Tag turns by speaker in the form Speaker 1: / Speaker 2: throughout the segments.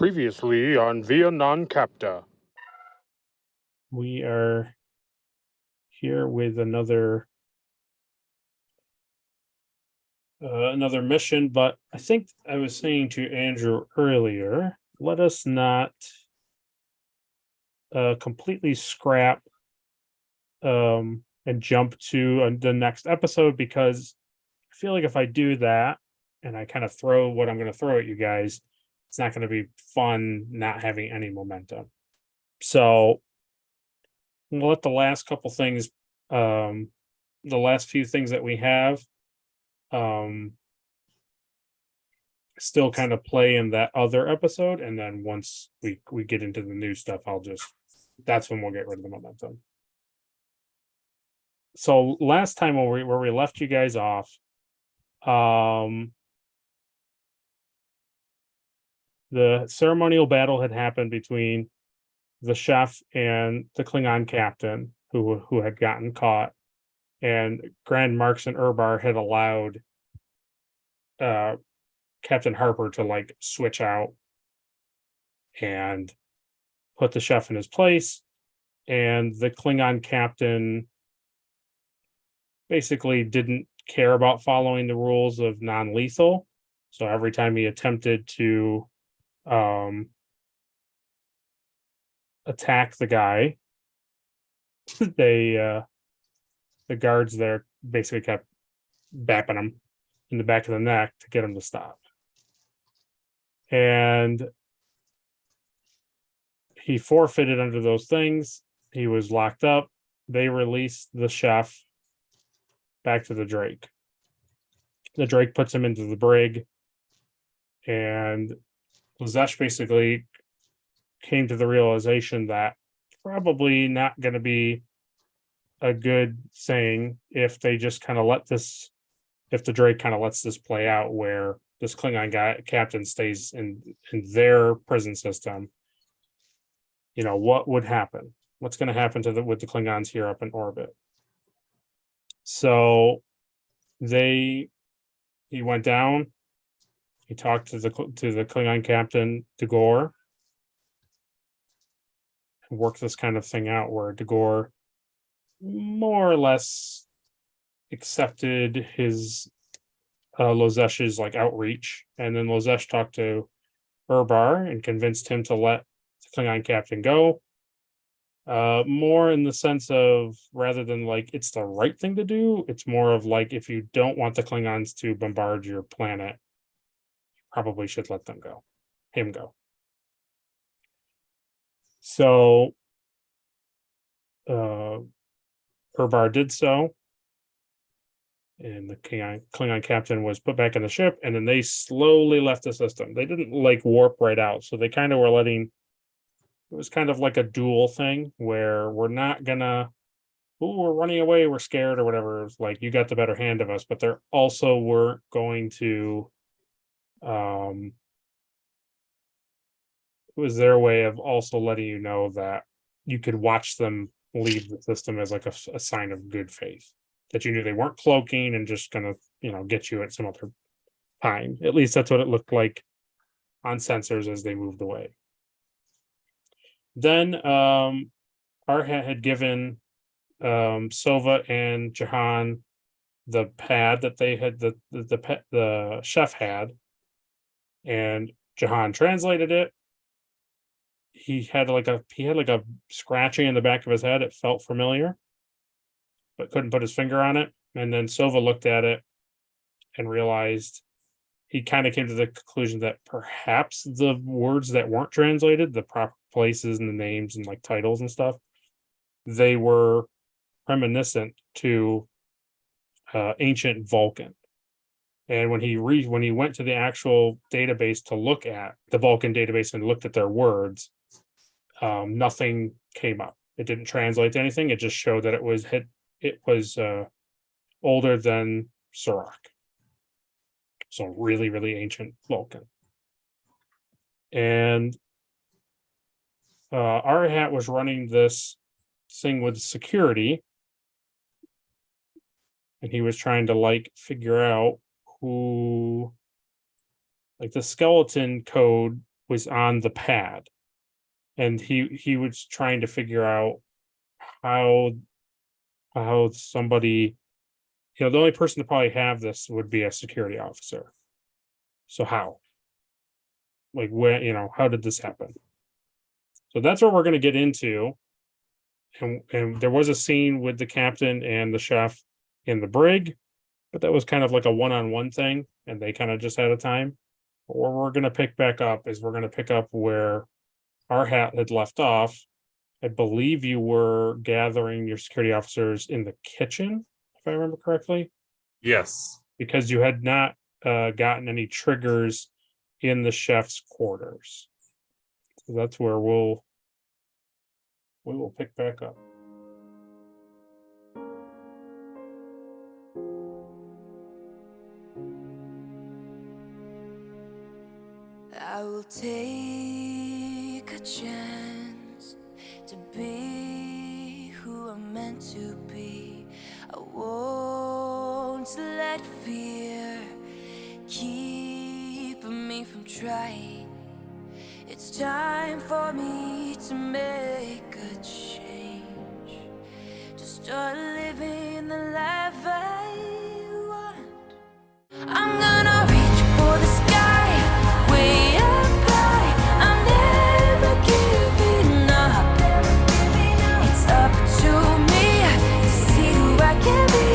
Speaker 1: Previously on Via Non Capta.
Speaker 2: We are here with another mission, but I think I was saying to Andrew earlier, let us not completely scrap and jump to the next episode, because I feel like if I do that and I kind of throw what I'm going to throw at you guys, it's not going to be fun not having any momentum. So we'll let the last couple things, the last few things that we have, still kind of play in that other episode, and then once we get into the new stuff, that's when we'll get rid of the momentum. So last time where we left you guys off, the ceremonial battle had happened between the chef and the Klingon captain who had gotten caught, and Grand Marks and Urbar had allowed Captain Harper to like switch out and put the chef in his place. And the Klingon captain basically didn't care about following the rules of non-lethal. So every time he attempted to attack the guy, the guards there basically kept bapping him in the back of the neck to get him to stop. And he forfeited under those things. He was locked up. They released the chef back to the Drake. The Drake puts him into the brig, and Lozesh basically came to the realization that probably not going to be a good thing if they just kind of if the Drake kind of lets this play out, where this Klingon guy captain stays in their prison system. You know, what would happen? What's going to happen with the Klingons here up in orbit? So he went down. He talked to the Klingon captain Dagor, and worked this kind of thing out where Dagor more or less accepted his Lozesh's like outreach, and then Lozesh talked to Urbar and convinced him to let the Klingon captain go. More in the sense of, rather than like it's the right thing to do, it's more of like, if you don't want the Klingons to bombard your planet, you probably should let him go. So Urbar did so, and the Klingon captain was put back in the ship, and then they slowly left the system. They didn't like warp right out, so they kind of were letting. It was kind of like a dual thing where we're not gonna, we're running away, we're scared or whatever. It's like, you got the better hand of us, but they're also weren't going to. It was their way of also letting you know that you could watch them leave the system as like a sign of good faith, that you knew they weren't cloaking and just gonna, get you at some other time. At least that's what it looked like on sensors as they moved away. Then Arhat had given Sova and Jahan the pad that they had, the chef had, and Jahan translated it. He had like a scratching in the back of his head. It felt familiar, but couldn't put his finger on it. And then Sova looked at it and realized, he kind of came to the conclusion that perhaps the words that weren't translated, the proper places and the names and like titles and stuff, they were reminiscent to ancient Vulcan. And when he went to the actual database to look at the Vulcan database and looked at their words, nothing came up. It didn't translate to anything. It just showed that it was older than Surak. So really, really ancient Vulcan. And Arhat was running this thing with security, and he was trying to like figure out who, like the skeleton code was on the pad, and he was trying to figure out how somebody, the only person to probably have this would be a security officer. So how? Like, when, how did this happen? So that's what we're going to get into. And there was a scene with the captain and the chef in the brig, but that was kind of like a one-on-one thing, and they kind of just had a time. But where we're going to pick back up is we're going to pick up where Arhat had left off. I believe you were gathering your security officers in the kitchen, if I remember correctly,
Speaker 3: Yes.
Speaker 2: because you had not gotten any triggers in the chef's quarters. So that's where we will pick back up.
Speaker 4: I will take a chance to be who I'm meant to be. I won't let fear keep me from trying. It's time for me to make a change, to start living the life I want. I'm gonna reach for the sky, way up high. I'm never giving up. It's up to me to see who I can be,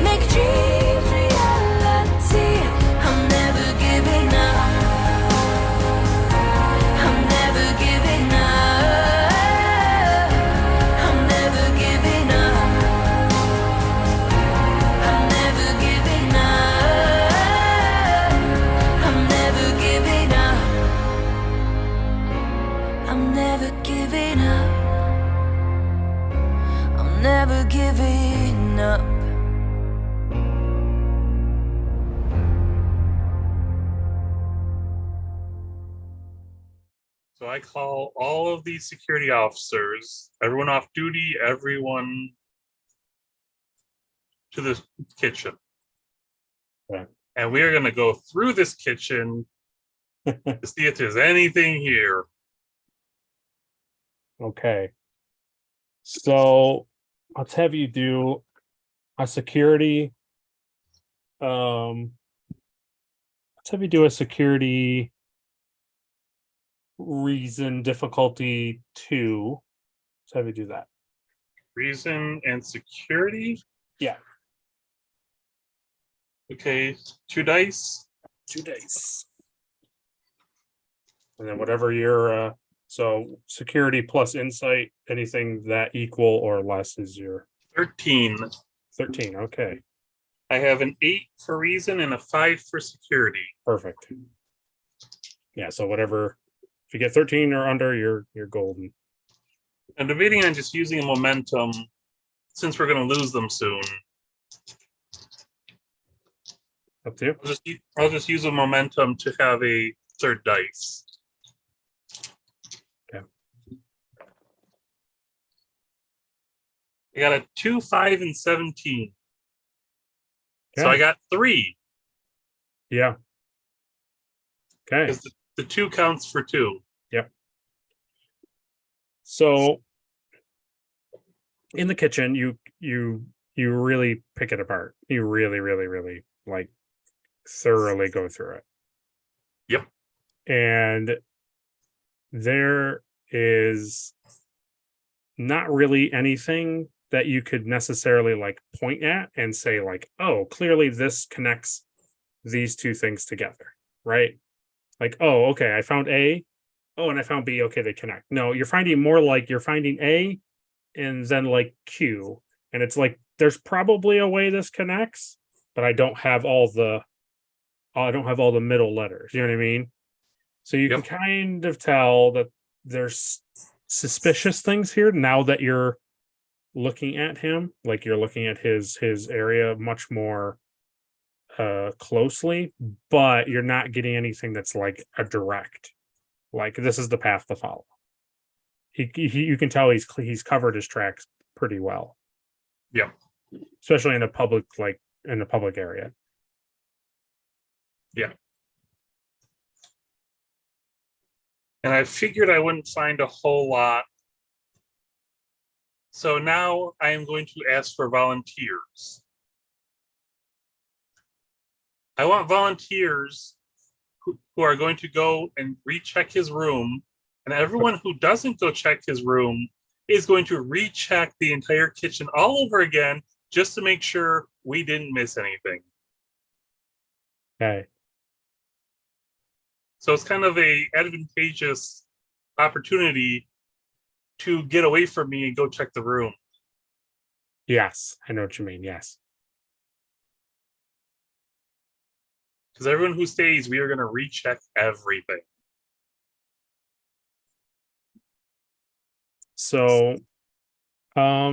Speaker 4: make dreams reality. I'm never giving up. I'm never giving up. I'm never giving up. I'm never giving up. I'm never giving up. I'm never giving up. I'm never giving up.
Speaker 3: So I call all of these security officers, everyone off duty, everyone to the kitchen.
Speaker 2: Okay.
Speaker 3: And we are going to go through this kitchen to see if there's anything here.
Speaker 2: Okay. So let's have you do a security. Let's have you do a security reason difficulty 2. Let's have you do that.
Speaker 3: Reason and security.
Speaker 2: Yeah.
Speaker 3: Okay, 2 dice.
Speaker 2: 2 dice. And then whatever your so security plus insight, anything that equal or less is your
Speaker 3: 13.
Speaker 2: 13. Okay.
Speaker 3: I have an 8 for reason and a 5 for security.
Speaker 2: Perfect. Yeah, so whatever, if you get 13 or under, you're golden.
Speaker 3: I'm debating on just using a momentum since we're going to lose them soon.
Speaker 2: Up to you.
Speaker 3: I'll just use a momentum to have a 3rd dice.
Speaker 2: Okay.
Speaker 3: I got a 2, 5, and 17. So
Speaker 2: Okay.
Speaker 3: I got 3
Speaker 2: Yeah. Okay.
Speaker 3: because the 2 counts for 2.
Speaker 2: So in the kitchen, you really pick it apart. You really like thoroughly go through it.
Speaker 3: Yep.
Speaker 2: And there is not really anything that you could necessarily like point at and say like, oh, clearly this connects these two things together, right? Like, oh, okay, I found A. Oh, and I found B. Okay, they connect. No, you're finding more like you're finding A and then like Q. And it's like there's probably a way this connects, but I don't have all the middle letters. You know what I mean? So you can kind of tell that there's suspicious things here now that you're looking at him, like you're looking at his area much more closely, but you're not getting anything that's like a direct, like this is the path to follow. He you can tell he's covered his tracks pretty well.
Speaker 3: Yeah.
Speaker 2: Especially in a public area.
Speaker 3: Yeah. And I figured I wouldn't find a whole lot. So now I am going to ask for volunteers. I want volunteers who are going to go and recheck his room. And everyone who doesn't go check his room is going to recheck the entire kitchen all over again just to make sure we didn't miss anything.
Speaker 2: Okay.
Speaker 3: So it's kind of a advantageous opportunity to get away from me and go check the room.
Speaker 2: Yes, I know what you mean. Yes.
Speaker 3: Because everyone who stays, we are going to recheck everything.
Speaker 2: So, I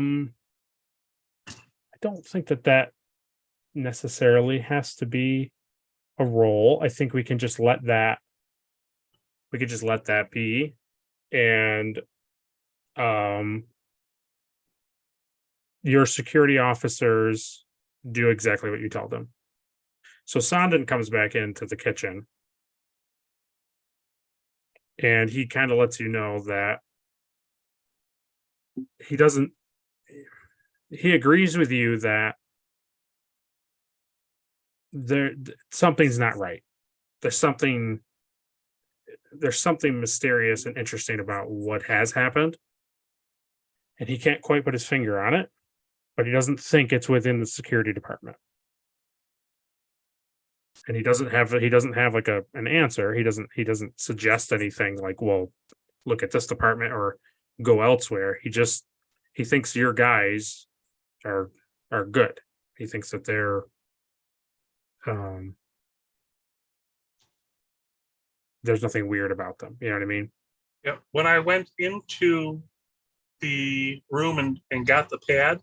Speaker 2: don't think that necessarily has to be a role. I think we can just let that. We could just let that be, and your security officers do exactly what you tell them. So Sandin comes back into the kitchen, and he kind of lets you know that he doesn't. He agrees with you that something's not right. There's something mysterious and interesting about what has happened, and he can't quite put his finger on it, but he doesn't think it's within the security department. And he doesn't have like an answer. He doesn't suggest anything like, well, look at this department or go elsewhere. He thinks your guys are good. He thinks that they're there's nothing weird about them. You know what I mean?
Speaker 3: Yeah. When I went into the room and got the pad,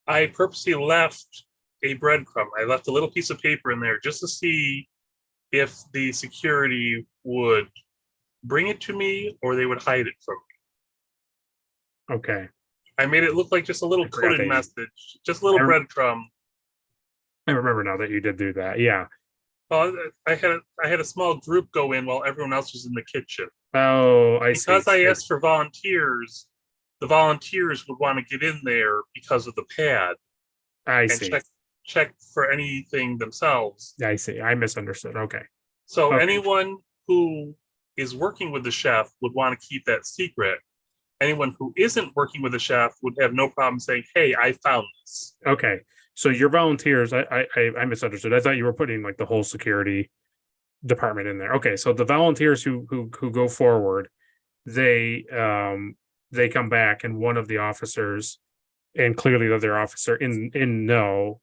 Speaker 3: I purposely left a breadcrumb. I left a little piece of paper in there just to see if the security would bring it to me or they would hide it from me.
Speaker 2: Okay.
Speaker 3: I made it look like just a little coded message, just a little breadcrumb.
Speaker 2: I remember now that you did do that. Yeah.
Speaker 3: Well, I had a small group go in while everyone else was in the kitchen.
Speaker 2: Oh, I see.
Speaker 3: Because I asked for volunteers, the volunteers would want to get in there because of the pad.
Speaker 2: I see.
Speaker 3: Check for anything themselves.
Speaker 2: I see. I misunderstood. Okay.
Speaker 3: So anyone who is working with the chef would want to keep that secret. Anyone who isn't working with the chef would have no problem saying, "Hey, I found this."
Speaker 2: Okay. So your volunteers, I misunderstood. I thought you were putting like the whole security department in there. Okay. So the volunteers who go forward, they come back, and one of the officers, and clearly the other officer in no,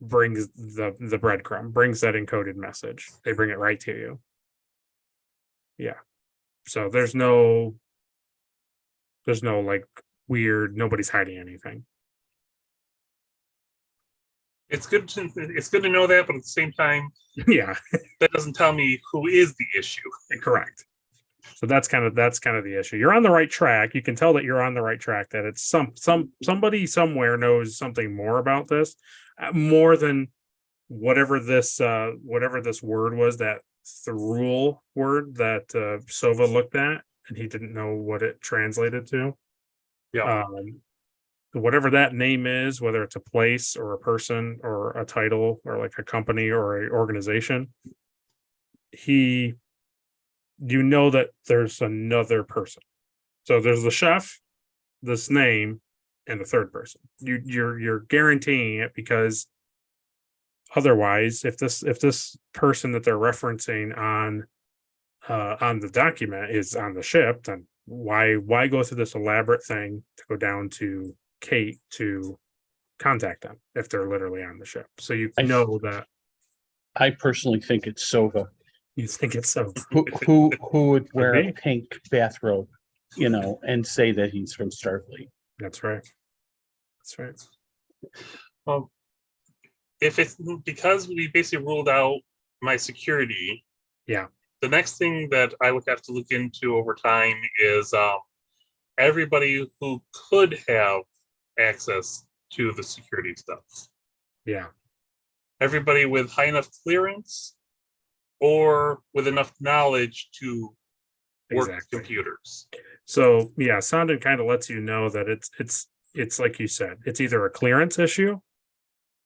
Speaker 2: brings the breadcrumb, brings that encoded message. They bring it right to you. Yeah. So there's no like weird, nobody's hiding anything.
Speaker 3: It's good to know that, but at the same time,
Speaker 2: Yeah,
Speaker 3: that doesn't tell me who is the issue.
Speaker 2: correct. So that's kind of the issue. You're on the right track. You can tell that you're on the right track, that it's somebody somewhere knows something more about this, more than whatever this word was, that Thrul word that Sova looked at, and he didn't know what it translated to.
Speaker 3: Yeah.
Speaker 2: Whatever that name is, whether it's a place or a person or a title or like a company or an organization, you know that there's another person. So there's the chef, this name, and the third person. You're guaranteeing it, because otherwise, if this person that they're referencing on the document is on the ship, then why go through this elaborate thing to go down to Kate to contact them if they're literally on the ship? So you know that.
Speaker 5: I personally think it's Sova.
Speaker 2: You think it's so?
Speaker 5: Who would wear a pink bathrobe, and say that he's from Starfleet?
Speaker 2: That's right. That's right.
Speaker 3: Well, if it's because we basically ruled out my security,
Speaker 2: yeah,
Speaker 3: the next thing that I would have to look into over time is everybody who could have access to the security stuff.
Speaker 2: Yeah.
Speaker 3: Everybody with high enough clearance or with enough knowledge to work
Speaker 2: Exactly.
Speaker 3: computers.
Speaker 2: So yeah, Sondon kind of lets you know that it's like you said, it's either a clearance issue,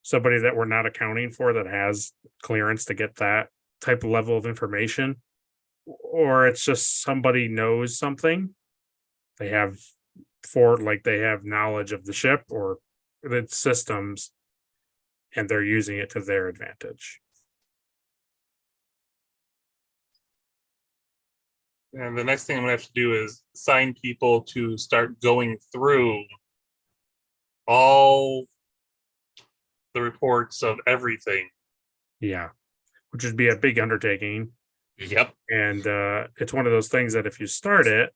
Speaker 2: somebody that we're not accounting for that has clearance to get that type of level of information, or it's just somebody knows something. They have they have knowledge of the ship or the systems, and they're using it to their advantage.
Speaker 3: And the next thing I'm gonna have to do is assign people to start going through all the reports of everything.
Speaker 2: Yeah, which would be a big undertaking.
Speaker 3: Yep.
Speaker 2: And it's one of those things that if you start it,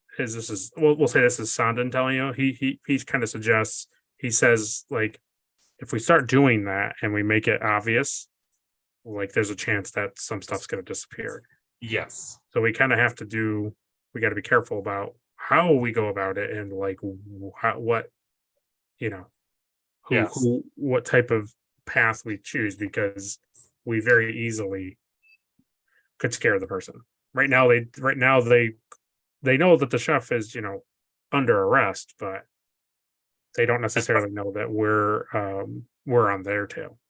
Speaker 2: we'll say this is Sondon telling you, he kind of suggests, he says, like, if we start doing that and we make it obvious, like there's a chance that some stuff's going to disappear.
Speaker 3: Yes.
Speaker 2: So we kind of have to we got to be careful about how we go about it, and like what, you know,
Speaker 3: Yes.
Speaker 2: what type of path we choose, because we very easily could scare the person. Right now they know that the chef is, under arrest, but they don't necessarily know that we're on their tail.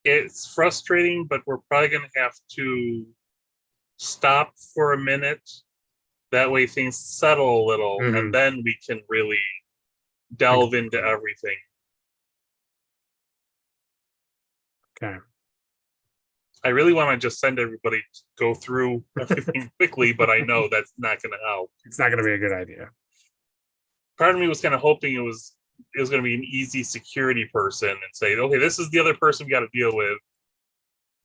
Speaker 3: It's frustrating, but we're probably gonna have to stop for a minute. That way things settle a little,
Speaker 2: Mhm.
Speaker 3: and then we can really delve into everything.
Speaker 2: Okay.
Speaker 3: I really want to just send everybody to go through everything quickly, but I know that's not going to help.
Speaker 2: It's not going to be a good idea.
Speaker 3: Part of me was kind of hoping it was going to be an easy security person and say, okay, this is the other person we got to deal with.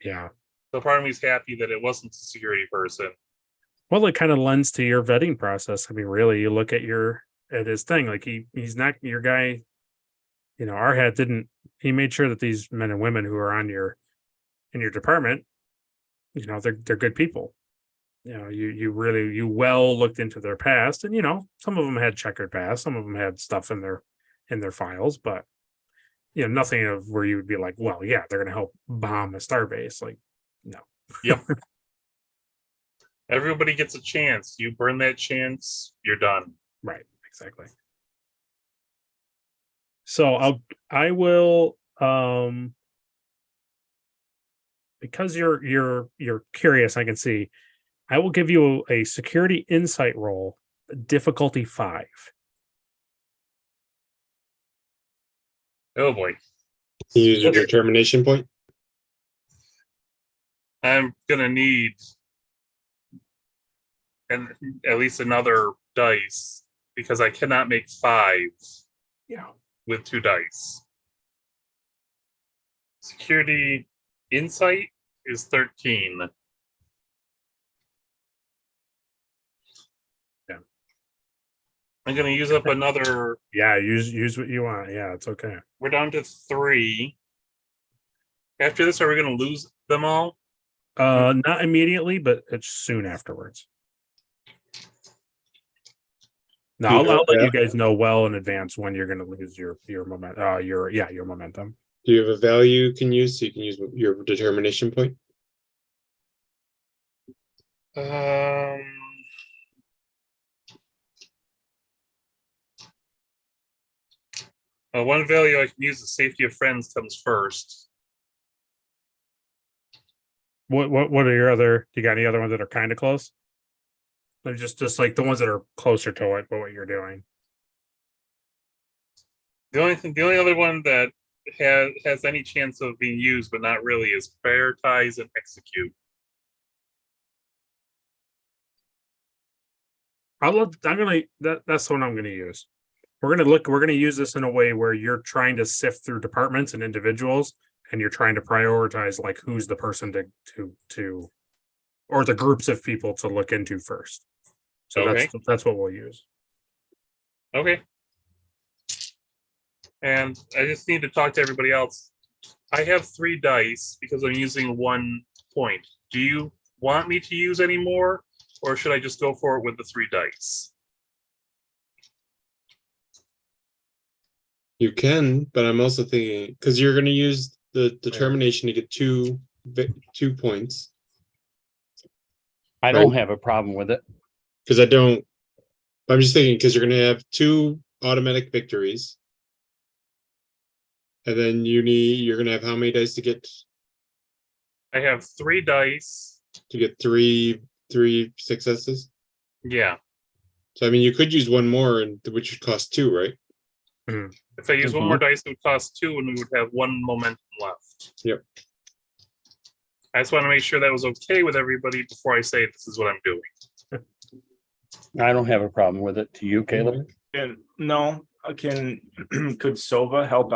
Speaker 2: Yeah.
Speaker 3: So part of me is happy that it wasn't a security person.
Speaker 2: Well, it kind of lends to your vetting process. I mean, really, you look at his thing, like he's not your guy. Arhat he made sure that these men and women who are in your department, they're good people. You well looked into their past, and some of them had checkered past, some of them had stuff in their files, but nothing of where you would be like, well, yeah, they're going to help bomb a starbase. Like, no.
Speaker 3: Yep. Everybody gets a chance. You burn that chance, you're done.
Speaker 2: Right. Exactly. So I will because you're curious, I can see. I will give you a security insight roll, difficulty 5.
Speaker 3: Oh boy.
Speaker 6: You use your determination point.
Speaker 3: I'm gonna need at least another dice because I cannot make 5
Speaker 2: Yeah.
Speaker 3: with 2 dice. Security insight is 13.
Speaker 2: Yeah.
Speaker 3: I'm gonna use up another.
Speaker 2: Yeah, use what you want. Yeah, it's okay.
Speaker 3: We're down to 3. After this, are we gonna lose them all?
Speaker 2: Not immediately, but it's soon afterwards. No, I'll let you guys know well in advance when you're going to lose your momentum. Your momentum.
Speaker 6: Do you have a value you can use, so you can use your determination point?
Speaker 3: One value I can use is safety of friends comes first.
Speaker 2: What are your other? Do you got any other ones that are kind of close? They're just like the ones that are closer to it, but what you're doing.
Speaker 3: The only other one that has any chance of being used, but not really, is prioritize and execute.
Speaker 2: That's the one I'm gonna use. We're gonna use this in a way where you're trying to sift through departments and individuals, and you're trying to prioritize like who's the person to or the groups of people to look into first. So
Speaker 3: Okay.
Speaker 2: that's what we'll use.
Speaker 3: Okay. And I just need to talk to everybody else. I have 3 dice because I'm using 1 point. Do you want me to use any more, or should I just go for it with the 3 dice?
Speaker 6: You can, but I'm also thinking, because you're going to use the determination to get 2 points.
Speaker 5: I don't have a problem with it.
Speaker 6: Because I'm just thinking, because you're gonna have 2 automatic victories. And then you're gonna have how many dice to get
Speaker 3: I have 3 dice.
Speaker 6: 3 successes?
Speaker 3: Yeah.
Speaker 6: So I mean, you could use one more, and which would cost 2, right?
Speaker 3: If I use one more dice, it would cost 2, and we would have 1 momentum left.
Speaker 6: Yep.
Speaker 3: I just want to make sure that was okay with everybody before I say this is what I'm doing.
Speaker 5: I don't have a problem with it. To you, Caleb?
Speaker 7: And no, could Sova help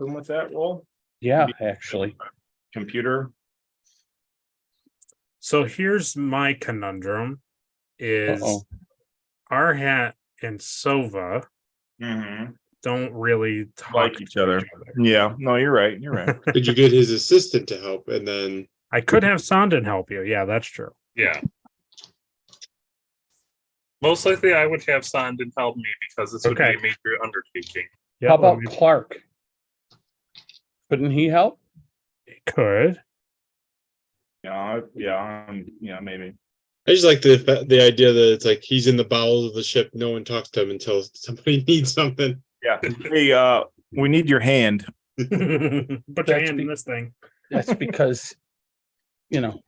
Speaker 7: him with that role?
Speaker 5: Yeah, actually.
Speaker 7: Computer.
Speaker 2: So here's my conundrum: is
Speaker 5: Uh-oh.
Speaker 2: Arhat and Sova don't really talk
Speaker 7: Like each other. Yeah, no, you're right. You're right.
Speaker 6: Could you get his assistant to help, and then
Speaker 2: I could have Sandin help you. Yeah, that's true.
Speaker 3: Yeah. Most likely, I would have Sandin help me because this would be
Speaker 2: Okay.
Speaker 3: a major undertaking.
Speaker 2: Yeah,
Speaker 5: How about Clark? Couldn't he help?
Speaker 2: could?
Speaker 7: Yeah, maybe.
Speaker 6: I just like the idea that it's like he's in the bowels of the ship. No one talks to him until somebody needs something.
Speaker 7: Yeah. Hey, we need your hand.
Speaker 2: Put your
Speaker 5: That's
Speaker 2: hand in this thing.
Speaker 5: That's because, you know,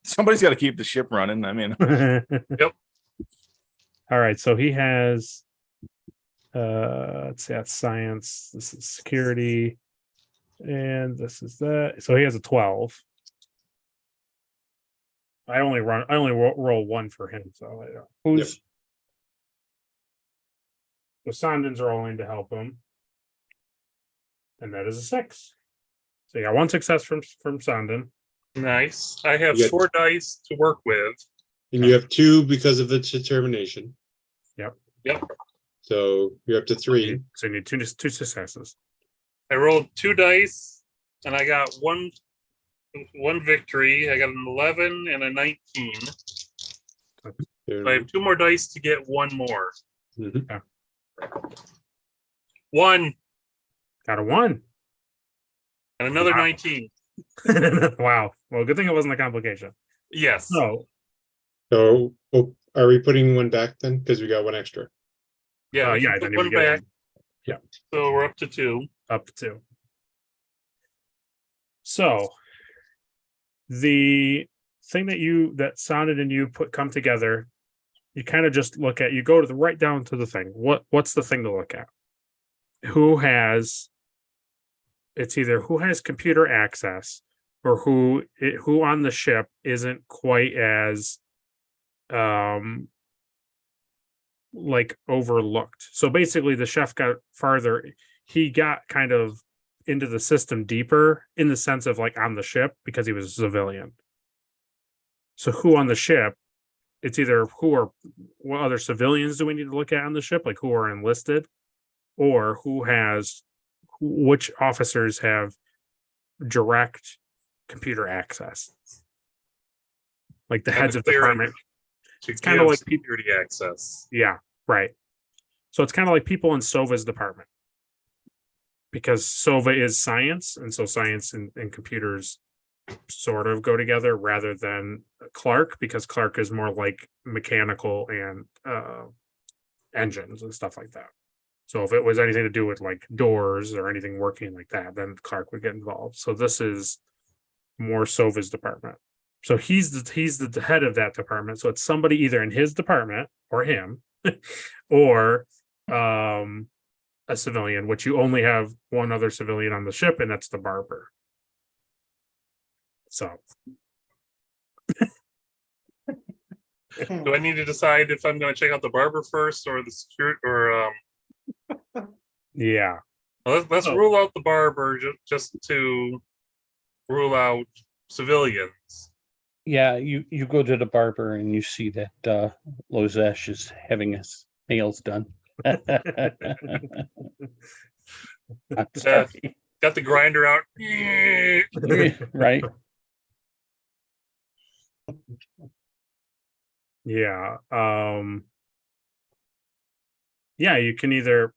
Speaker 7: Somebody's got to keep the ship running. I mean,
Speaker 3: Yep.
Speaker 2: All right, so he has let's see, that's science, this is security, and this is that. So he has a 12. I only roll 1 for him, so I don't.
Speaker 5: who's
Speaker 2: So Sandin's rolling to help him. And that is a 6. So you got 1 success from Sandin.
Speaker 3: Nice. I have
Speaker 6: You get-
Speaker 3: 4 dice to work with.
Speaker 6: And you have 2 because of the determination.
Speaker 3: Yep.
Speaker 6: So you're up to 3.
Speaker 2: So you need two successes.
Speaker 3: I rolled 2 dice, and I got one victory. I got an 11 and a 19. So I have 2 more dice to get 1 more.
Speaker 6: Mhm.
Speaker 3: 1
Speaker 2: Got a 1.
Speaker 3: and another
Speaker 2: Wow.
Speaker 3: 19.
Speaker 2: Wow. Well, good thing it wasn't a complication.
Speaker 3: Yes.
Speaker 2: So
Speaker 6: So are we putting 1 back then? Because we got 1 extra.
Speaker 3: Yeah. we
Speaker 2: yeah,
Speaker 3: can
Speaker 2: then
Speaker 3: put
Speaker 2: you
Speaker 3: one
Speaker 2: would get
Speaker 3: back. So we're up to 2.
Speaker 2: up to 2. So the thing that Sandin and you come together, you kind of just look at, you go to the right down to the thing. What's the thing to look at? It's either who has computer access or who on the ship isn't quite as like overlooked. So basically the chef got farther, he got kind of into the system deeper in the sense of like on the ship because he was a civilian. So who on the ship, it's either what other civilians do we need to look at on the ship, like who are enlisted, or which officers have direct computer access, like the
Speaker 3: And
Speaker 2: heads of
Speaker 3: clearance
Speaker 2: department.
Speaker 3: To
Speaker 2: It's kinda
Speaker 3: give
Speaker 2: like
Speaker 3: security access.
Speaker 2: Yeah, right. So it's kind of like people in Sova's department, because Sova is science, and so science and computers sort of go together, rather than Clark, because Clark is more like mechanical and engines and stuff like that. So if it was anything to do with like doors or anything working like that, then Clark would get involved. So this is more Sova's department. So he's the head of that department. So it's somebody either in his department or him, or a civilian, which you only have one other civilian on the ship, and that's the barber. So
Speaker 3: Do I need to decide if I'm going to check out the barber first or the security or
Speaker 2: yeah.
Speaker 3: let's
Speaker 2: Oh.
Speaker 3: rule out the barber just to rule out civilians.
Speaker 5: yeah, you go to the barber and you see that Lozesh is having his nails done. I'm sorry.
Speaker 3: Got the grinder out.
Speaker 5: Right?
Speaker 2: Yeah. Yeah, you can either,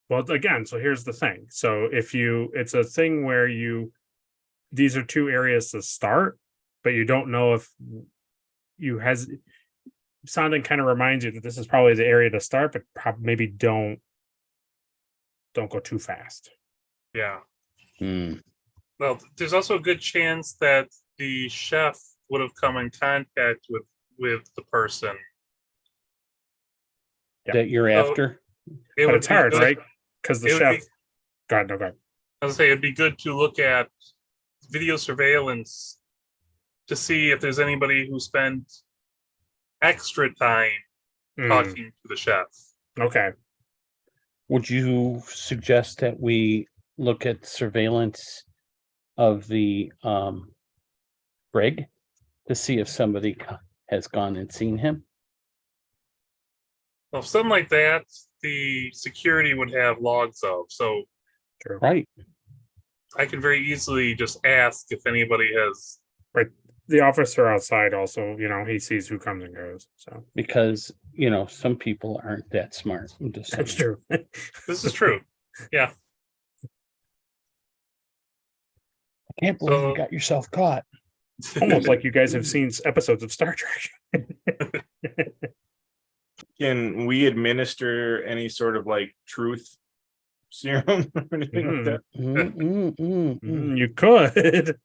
Speaker 2: well, again, so here's the thing. So it's a thing where these are 2 areas to start. but you don't know if you has sounding kind of reminds you that this is probably the area to start, but maybe don't go too fast.
Speaker 3: Yeah.
Speaker 5: Hmm.
Speaker 3: Well, there's also a good chance that the chef would have come in contact with the person.
Speaker 2: Yeah.
Speaker 5: That you're
Speaker 3: So
Speaker 5: after.
Speaker 3: it
Speaker 2: But
Speaker 3: would
Speaker 2: it's
Speaker 3: be
Speaker 2: hard,
Speaker 3: good-
Speaker 2: right? Because the
Speaker 3: it would
Speaker 2: chef.
Speaker 3: be-
Speaker 2: God, no, God.
Speaker 3: I was say it'd be good to look at video surveillance to see if there's anybody who spent extra time talking to the chef.
Speaker 2: Okay.
Speaker 5: Would you suggest that we look at surveillance of the brig to see if somebody has gone and seen him?
Speaker 3: Well, if something like that, the security would have logs of. So
Speaker 2: True.
Speaker 5: Right.
Speaker 3: I can very easily just ask if anybody has.
Speaker 2: The officer outside also, he sees who comes and goes. So
Speaker 5: Because, some people aren't that smart. I'm just
Speaker 2: that's
Speaker 5: saying.
Speaker 2: true.
Speaker 3: This is true. Yeah.
Speaker 5: I can't believe
Speaker 3: So-
Speaker 5: you got yourself caught.
Speaker 2: Almost like you guys have seen episodes of Star Trek.
Speaker 7: Can we administer any sort of like truth serum or anything like that?
Speaker 2: You could.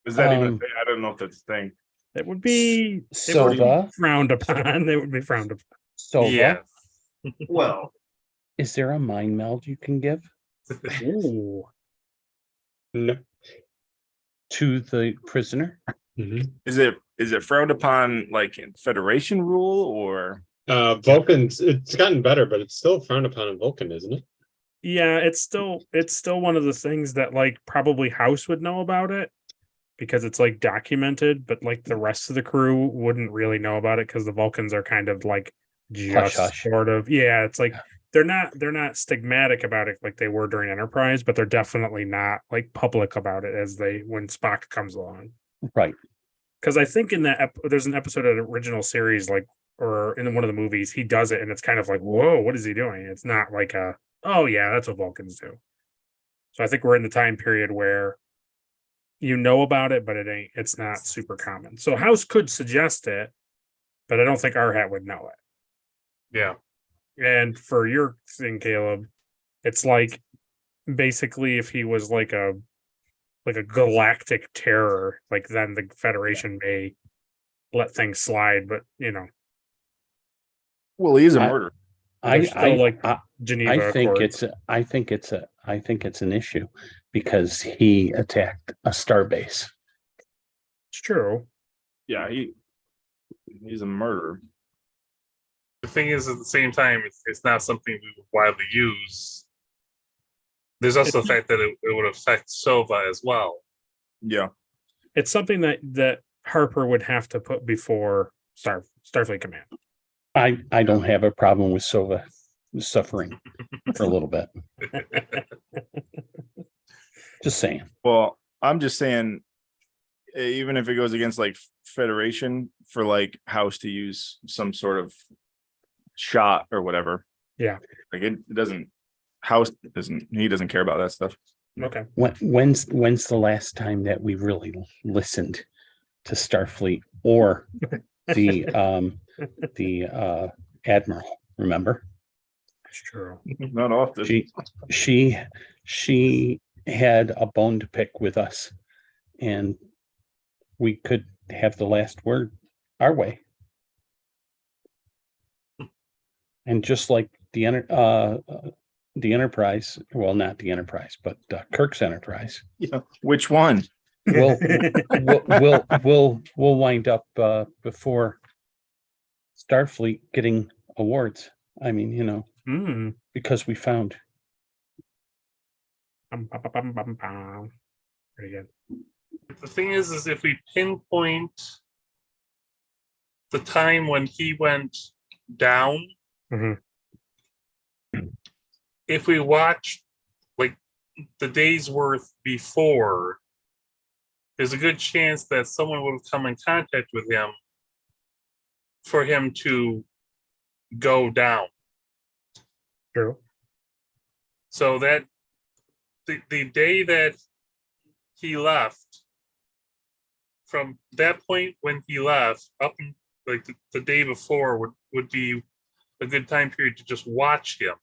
Speaker 7: Is that even?
Speaker 5: Um,
Speaker 7: I don't know if that's a thing.
Speaker 2: That would be
Speaker 5: Sova,
Speaker 2: frowned upon. They would be frowned upon.
Speaker 5: Sova,
Speaker 3: Yeah.
Speaker 7: Well,
Speaker 5: is there a mind meld you can give
Speaker 2: Ooh.
Speaker 6: No.
Speaker 5: to the prisoner?
Speaker 7: is it frowned upon like in Federation rule or?
Speaker 6: Vulcan's, it's gotten better, but it's still frowned upon in Vulcan, isn't it?
Speaker 2: Yeah, it's still one of the things that like probably House would know about it because it's like documented, but like the rest of the crew wouldn't really know about it because the Vulcans are kind of like just
Speaker 5: Hush.
Speaker 2: sort of it's like they're not stigmatic about it like they were during Enterprise, but they're definitely not like public about it as they when Spock comes along.
Speaker 5: Right.
Speaker 2: Because I think in that there's an episode of the original series like or in one of the movies he does it and it's kind of like whoa, what is he doing? It's not like oh yeah, that's what Vulcans do. So I think we're in the time period where you know about it, but it's not super common. So House could suggest it, but I don't think Arhat would know it.
Speaker 3: Yeah.
Speaker 2: And for your thing, Caleb, it's like basically if he was like a galactic terror, like then the Federation may let things slide, but
Speaker 7: Well, he is a
Speaker 5: I-
Speaker 7: murderer.
Speaker 2: there's still like
Speaker 5: I
Speaker 2: Geneva
Speaker 5: think
Speaker 2: Accords.
Speaker 5: I think it's an issue because he attacked a starbase.
Speaker 2: It's true.
Speaker 7: Yeah, he's a murderer.
Speaker 3: The thing is, at the same time, it's not something we would widely use. There's also the fact that it would affect Sova as well.
Speaker 7: Yeah.
Speaker 2: It's something that Harper would have to put before Starfleet Command.
Speaker 5: I don't have a problem with Sova suffering for a little bit. Just saying.
Speaker 7: Well, I'm just saying, even if it goes against like Federation for like House to use some sort of shot or whatever.
Speaker 2: Yeah.
Speaker 7: Like it doesn't. House doesn't care about that stuff.
Speaker 2: Okay.
Speaker 5: When's the last time that we really listened to Starfleet or the Admiral? Remember?
Speaker 2: It's true.
Speaker 7: Not often.
Speaker 5: She had a bone to pick with us, and we could have the last word our way. And just like the Enterprise, well, not the Enterprise, but Kirk's Enterprise,
Speaker 7: Yeah. Which one?
Speaker 5: we'll wind up before Starfleet getting awards. I mean, because we found.
Speaker 2: Pretty good.
Speaker 3: The thing is if we pinpoint the time when he went down,
Speaker 2: Mhm.
Speaker 3: if we watch like the day's worth before, there's a good chance that someone would have come in contact with him for him to go down.
Speaker 2: True.
Speaker 3: So that the day that he left, from that point when he left up in, like the day before would be a good time period to just watch him.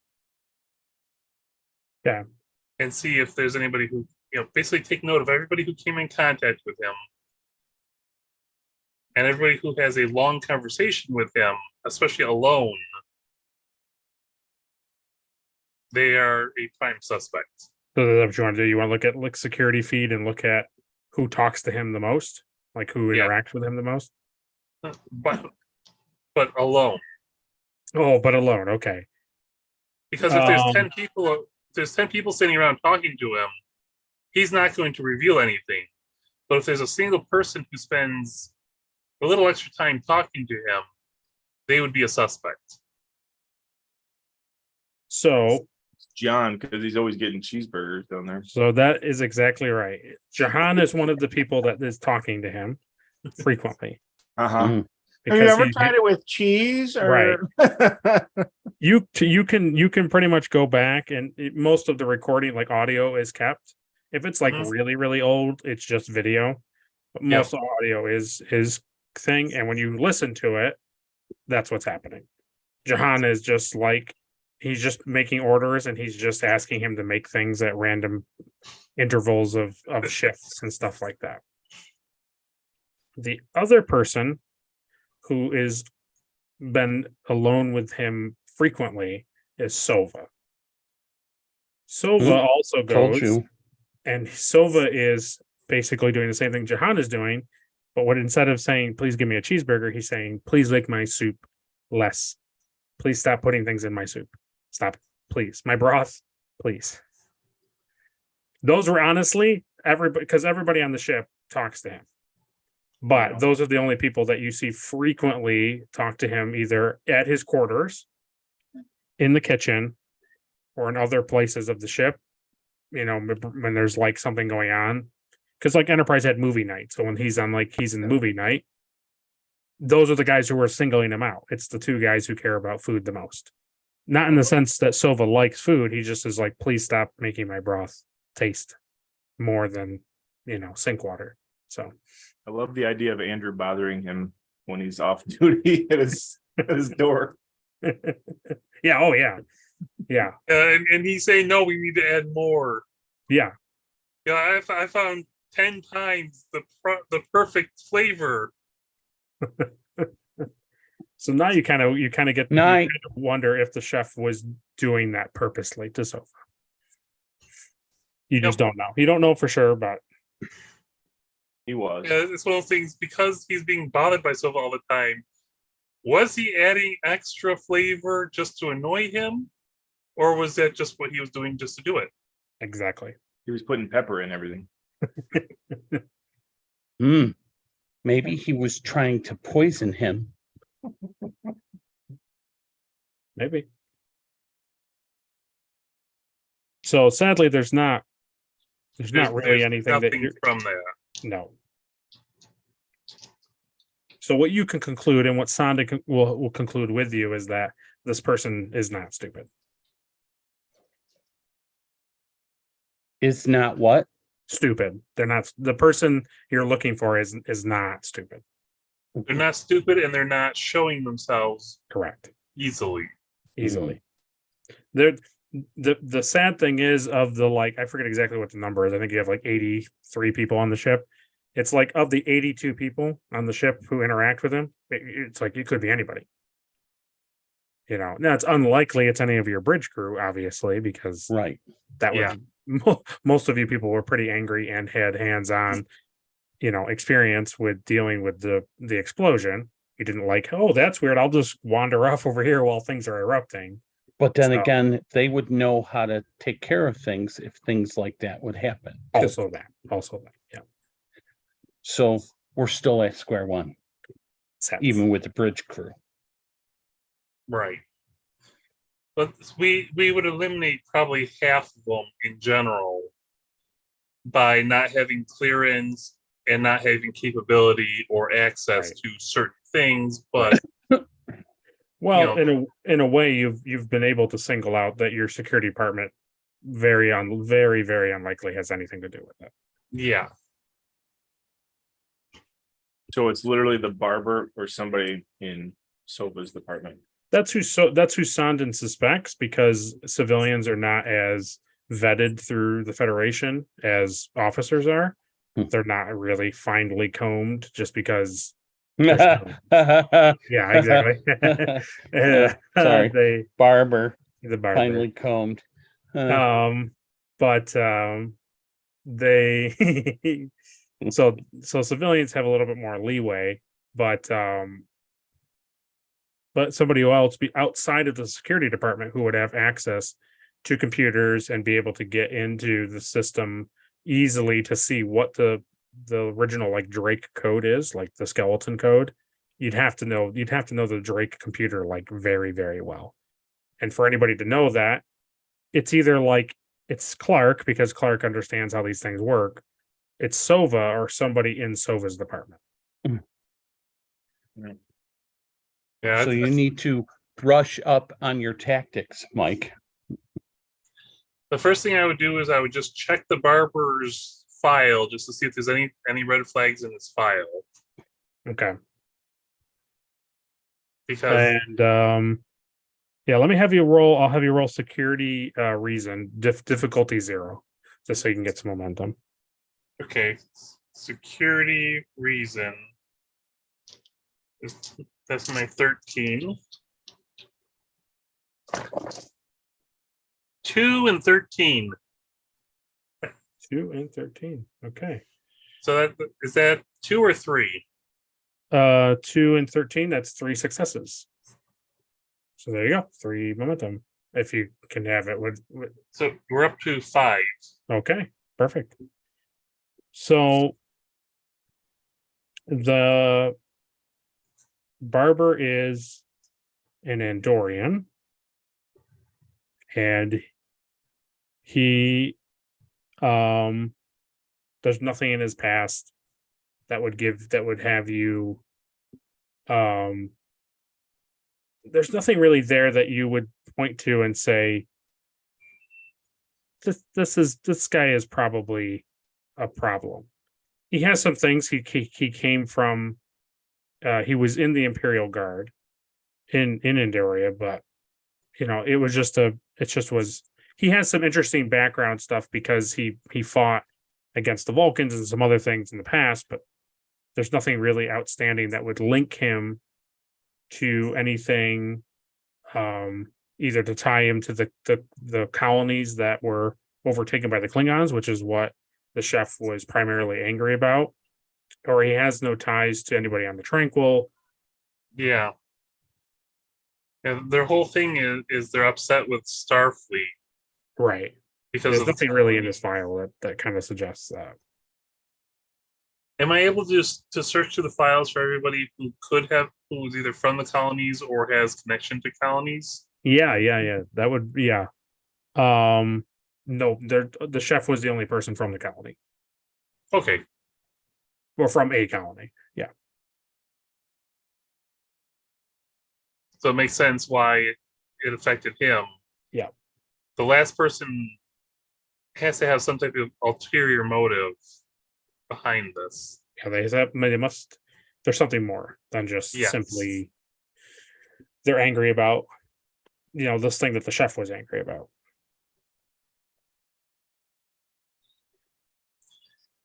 Speaker 2: Yeah.
Speaker 3: And see if there's anybody who, basically take note of everybody who came in contact with him. And everybody who has a long conversation with him, especially alone, they are a prime suspect.
Speaker 2: So that's what you want to do. You want to look at security feed and look at who talks to him the most, like who
Speaker 3: Yeah.
Speaker 2: interacts with him the most.
Speaker 3: But alone.
Speaker 2: Oh, but alone. Okay.
Speaker 3: Because if there's 10 people sitting around talking to him, he's not going to reveal anything. But if there's a single person who spends a little extra time talking to him, they would be a suspect.
Speaker 2: So
Speaker 7: John, because he's always getting cheeseburgers down there.
Speaker 2: So that is exactly right. Jahan is one of the people that is talking to him frequently.
Speaker 7: Uh-huh.
Speaker 5: Mm.
Speaker 7: Have you ever tried it with cheese? Or...
Speaker 2: Right. You can pretty much go back and most of the recording, like audio, is kept. If it's like really, really old, it's just video. But most audio is his thing. And when you listen to it, that's what's happening. Jahan is just like, he's just making orders and he's just asking him to make things at random intervals of shifts and stuff like that. The other person who is been alone with him frequently is Sova. Sova also
Speaker 5: Told
Speaker 2: goes,
Speaker 5: you.
Speaker 2: and Sova is basically doing the same thing Jahan is doing, but what instead of saying, please give me a cheeseburger, he's saying, please make my soup less. Please stop putting things in my soup. Stop, please. My broth, please. Those were honestly everybody, because everybody on the ship talks to him. But those are the only people that you see frequently talk to him, either at his quarters, in the kitchen, or in other places of the ship. You know, when there's like something going on, because like Enterprise had movie night, so when he's on he's in the movie night, those are the guys who are singling him out. It's the two guys who care about food the most. Not in the sense that Sova likes food. He just is like, please stop making my broth taste more than, sink water. So
Speaker 7: I love the idea of Andrew bothering him when he's off duty at his door.
Speaker 2: Yeah. Oh, yeah. Yeah.
Speaker 3: And he's saying, no, we need to add more.
Speaker 2: Yeah.
Speaker 3: Yeah, I found 10 times the perfect flavor.
Speaker 2: So now you kind of get
Speaker 5: Night.
Speaker 2: to wonder if the chef was doing that purposely to Sova. You just don't know. You don't know for sure, but
Speaker 7: He was.
Speaker 3: Yeah, it's one of those things, because he's being bothered by Sova all the time. Was he adding extra flavor just to annoy him? Or was that just what he was doing just to do it?
Speaker 2: exactly.
Speaker 7: He was putting pepper in everything.
Speaker 5: Maybe he was trying to poison him.
Speaker 2: Maybe. So sadly, there's not really anything that you're
Speaker 3: from that.
Speaker 2: no. So what you can conclude, and what Sonda will conclude with you, is that this person is not stupid.
Speaker 5: Is not what?
Speaker 2: Stupid. They're not. The person you're looking for is not stupid.
Speaker 3: They're not stupid, and they're not showing themselves
Speaker 2: Correct.
Speaker 3: easily.
Speaker 2: Easily. The sad thing is, of the I forget exactly what the number is. I think you have 83 people on the ship. It's of the 82 people on the ship who interact with him, it's it could be anybody. Now it's unlikely it's any of your bridge crew, obviously, because
Speaker 5: Right.
Speaker 2: that was most of you people were pretty angry and had hands-on, experience with dealing with the explosion. You didn't oh, that's weird, I'll just wander off over here while things are erupting.
Speaker 5: But then
Speaker 2: So-
Speaker 5: again, they would know how to take care of things if things like that would happen.
Speaker 2: Also that. Yeah.
Speaker 5: So we're still at square one,
Speaker 2: Sadly.
Speaker 5: even with the bridge crew.
Speaker 3: Right. But we would eliminate probably half of them in general by not having clearance and not having capability or access
Speaker 2: Right.
Speaker 3: to certain things. But
Speaker 2: Well, in a way, you've been able to single out that your security department very, very unlikely has anything to do with it.
Speaker 3: yeah,
Speaker 7: So it's literally the barber or somebody in Sova's department.
Speaker 2: That's who Sandin suspects, because civilians are not as vetted through the Federation as officers are. They're not really finely combed just because. Yeah, exactly. Yeah,
Speaker 5: Sorry.
Speaker 2: the
Speaker 5: Barber,
Speaker 2: barber.
Speaker 5: finely combed.
Speaker 2: But they so civilians have a little bit more leeway, but somebody else be outside of the security department who would have access to computers and be able to get into the system easily to see what the original like Drake code is, like the skeleton code. You'd have to know the Drake computer like very, very well. And for anybody to know that, it's either like it's Clark, because Clark understands how these things work. It's Sova or somebody in Sova's department.
Speaker 3: Yeah,
Speaker 5: So you need to brush up on your tactics, Mike.
Speaker 3: the first thing I would do is I would just check the barber's file just to see if there's any red flags in his file.
Speaker 2: Okay.
Speaker 3: Because
Speaker 2: And yeah, let me have you roll. I'll have you roll security reason, difficulty 0, just so you can get some momentum.
Speaker 3: okay, security reason. That's my 13. 2 and 13.
Speaker 2: 2 and 13. Okay.
Speaker 3: So is that 2 or 3?
Speaker 2: 2 and 13, that's 3 successes. So there you go, 3 momentum. If you can have it with
Speaker 3: So we're up to 5.
Speaker 2: okay, perfect. So the barber is an Andorian, and he there's nothing in his past that would have you there's nothing really there that you would point to and say this guy is probably a problem. He has some things. He came from he was in the Imperial Guard in Andoria, but he has some interesting background stuff because he fought against the Vulcans and some other things in the past, but there's nothing really outstanding that would link him to anything, either to tie him to the colonies that were overtaken by the Klingons, which is what the chef was primarily angry about, or he has no ties to anybody on the Tranquil.
Speaker 3: Yeah. And their whole thing is they're upset with Starfleet
Speaker 2: Right.
Speaker 3: because
Speaker 2: There's nothing really in his file that kind of suggests that.
Speaker 3: Am I able to search through the files for everybody who's either from the colonies or has connection to colonies?
Speaker 2: Yeah. That would, yeah. No, the chef was the only person from the colony.
Speaker 3: Okay.
Speaker 2: Or from a colony. Yeah.
Speaker 3: So it makes sense why it affected him.
Speaker 2: Yeah.
Speaker 3: The last person has to have some type of ulterior motive behind this.
Speaker 2: Yeah, they must. There's something more than just simply they're angry about, this thing that the chef was angry about.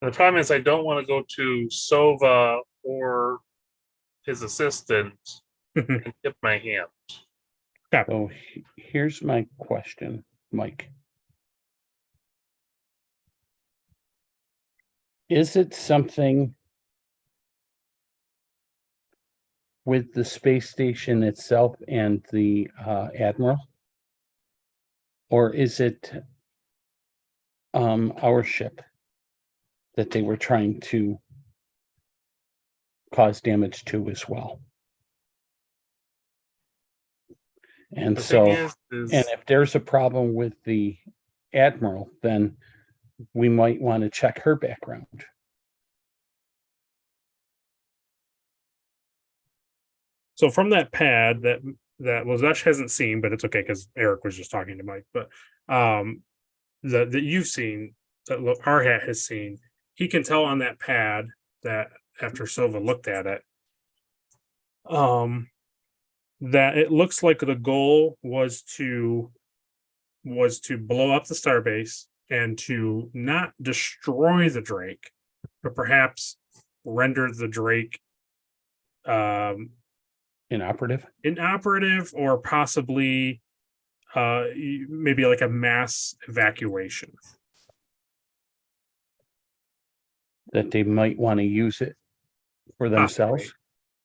Speaker 3: And the problem is I don't want to go to Sova or his assistant and tip my hand.
Speaker 5: So here's my question, Mike. Is it something with the space station itself and the Admiral? Or is it our ship that they were trying to cause damage to as well? And
Speaker 3: The
Speaker 5: so,
Speaker 3: thing is
Speaker 5: and if there's a problem with the Admiral, then we might want to check her background.
Speaker 2: So from that pad that Lozesh hasn't seen, but it's okay because Eric was just talking to Mike. But that you've seen, that Arhat has seen, he can tell on that pad that after Silva looked at it, that it looks like the goal was to blow up the starbase and to not destroy the Drake, but perhaps render the Drake
Speaker 5: Inoperative.
Speaker 2: inoperative, or possibly maybe like a mass evacuation.
Speaker 5: That they might want to use it for themselves.
Speaker 2: Possibly.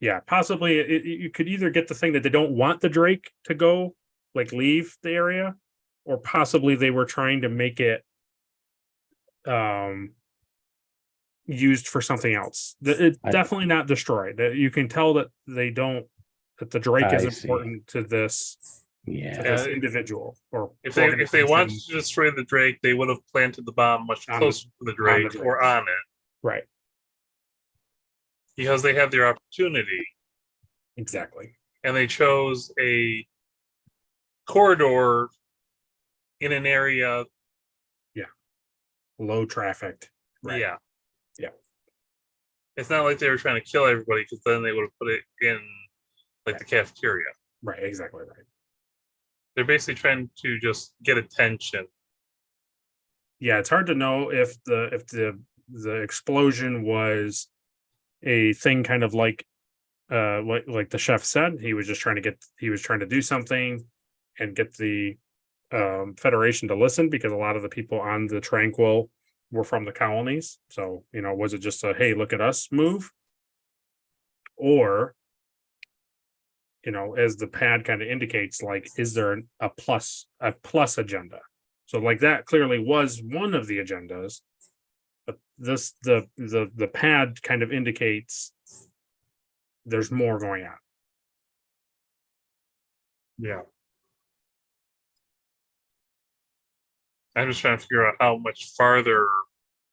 Speaker 2: Yeah, possibly you could either get the thing that they don't want the Drake to go, like leave the area, or possibly they were trying to make it used for something else. It's definitely not destroyed. You can tell that they don't, that the Drake
Speaker 5: I
Speaker 2: is
Speaker 5: see.
Speaker 2: important to this
Speaker 5: Yeah.
Speaker 2: this individual. Or
Speaker 3: If they
Speaker 2: organization.
Speaker 3: wanted to destroy the Drake, they would have planted the bomb much
Speaker 2: On the-
Speaker 3: closer to the Drake
Speaker 2: Drake.
Speaker 3: or on it,
Speaker 2: Right,
Speaker 3: because they have their opportunity,
Speaker 2: exactly.
Speaker 3: and they chose a corridor in an area.
Speaker 2: Low trafficked. Right.
Speaker 3: Yeah.
Speaker 2: Yeah.
Speaker 3: It's not like they were trying to kill everybody, because then they would have put it in like the cafeteria.
Speaker 2: Right, exactly right.
Speaker 3: They're basically trying to just get attention.
Speaker 2: Yeah, it's hard to know if the explosion was a thing kind of like the chef said. He was trying to do something and get the Federation to listen, because a lot of the people on the Tranquil were from the colonies. So, was it just a hey, look at us move? Or, as the pad kind of indicates, like, is there a plus agenda? So like that clearly was one of the agendas, but the pad kind of indicates there's more going on.
Speaker 3: Yeah. I'm just trying to figure out how much farther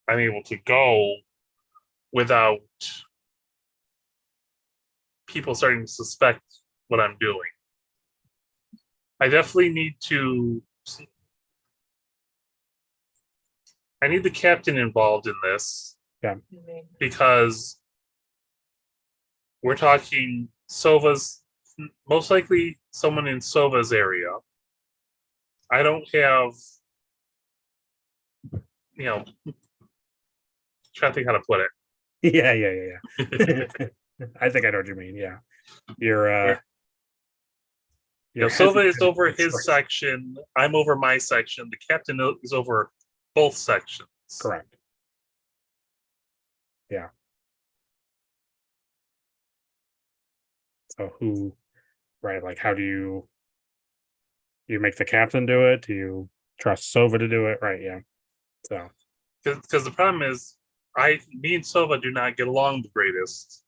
Speaker 3: I'm able to go without people starting to suspect what I'm doing. I definitely need I need the captain involved in this.
Speaker 2: Yeah.
Speaker 3: Because we're talking Sova's, most likely someone in Sova's area. I don't have, trying to think how to put it.
Speaker 2: Yeah. I think I know what you mean. Yeah. You're
Speaker 3: Sova is
Speaker 2: hesitant
Speaker 3: over
Speaker 2: to
Speaker 3: his
Speaker 2: express-
Speaker 3: section. I'm over my section. The captain is over both sections.
Speaker 2: Correct. Yeah. So right, like, how do you make the captain do it? Do you trust Sova to do it? Right, yeah. So
Speaker 3: Because the problem is, me and Sova do not get along the greatest.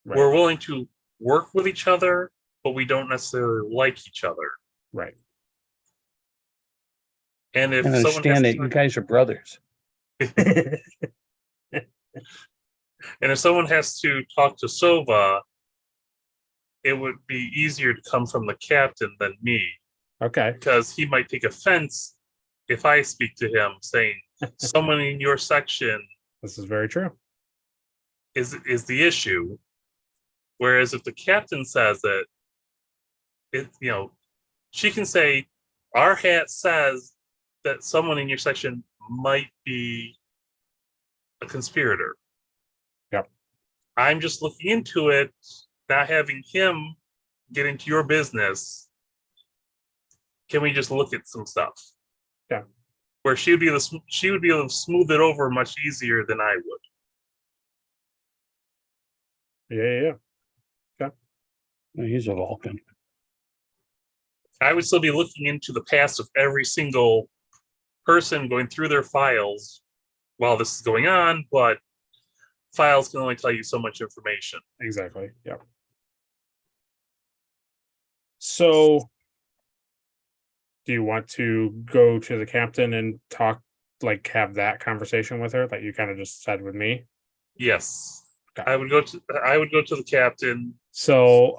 Speaker 2: right,
Speaker 3: We're willing to work with each other, but we don't necessarily like each other.
Speaker 2: right.
Speaker 3: And if
Speaker 5: And
Speaker 3: someone has
Speaker 5: understand that
Speaker 3: to
Speaker 5: you guys are brothers.
Speaker 3: and if someone has to talk to Sova, it would be easier to come from the captain than me,
Speaker 2: Okay.
Speaker 3: because he might take offense if I speak to him saying someone in your section
Speaker 2: This is very true.
Speaker 3: is the issue. Whereas if the captain says it, she can say, Arhat says that someone in your section might be a conspirator.
Speaker 2: Yep.
Speaker 3: I'm just looking into it, not having him get into your business. Can we just look at some stuff?
Speaker 2: Yeah.
Speaker 3: Where she would be able to smooth it over much easier than I would.
Speaker 2: Yeah.
Speaker 5: He's a Vulcan.
Speaker 3: I would still be looking into the past of every single person, going through their files while this is going on, but files can only tell you so much information.
Speaker 2: Exactly. Yeah. So do you want to go to the captain and talk, like, have that conversation with her that you kind of just said with me?
Speaker 3: Yes.
Speaker 2: Okay.
Speaker 3: I would go to the captain.
Speaker 2: So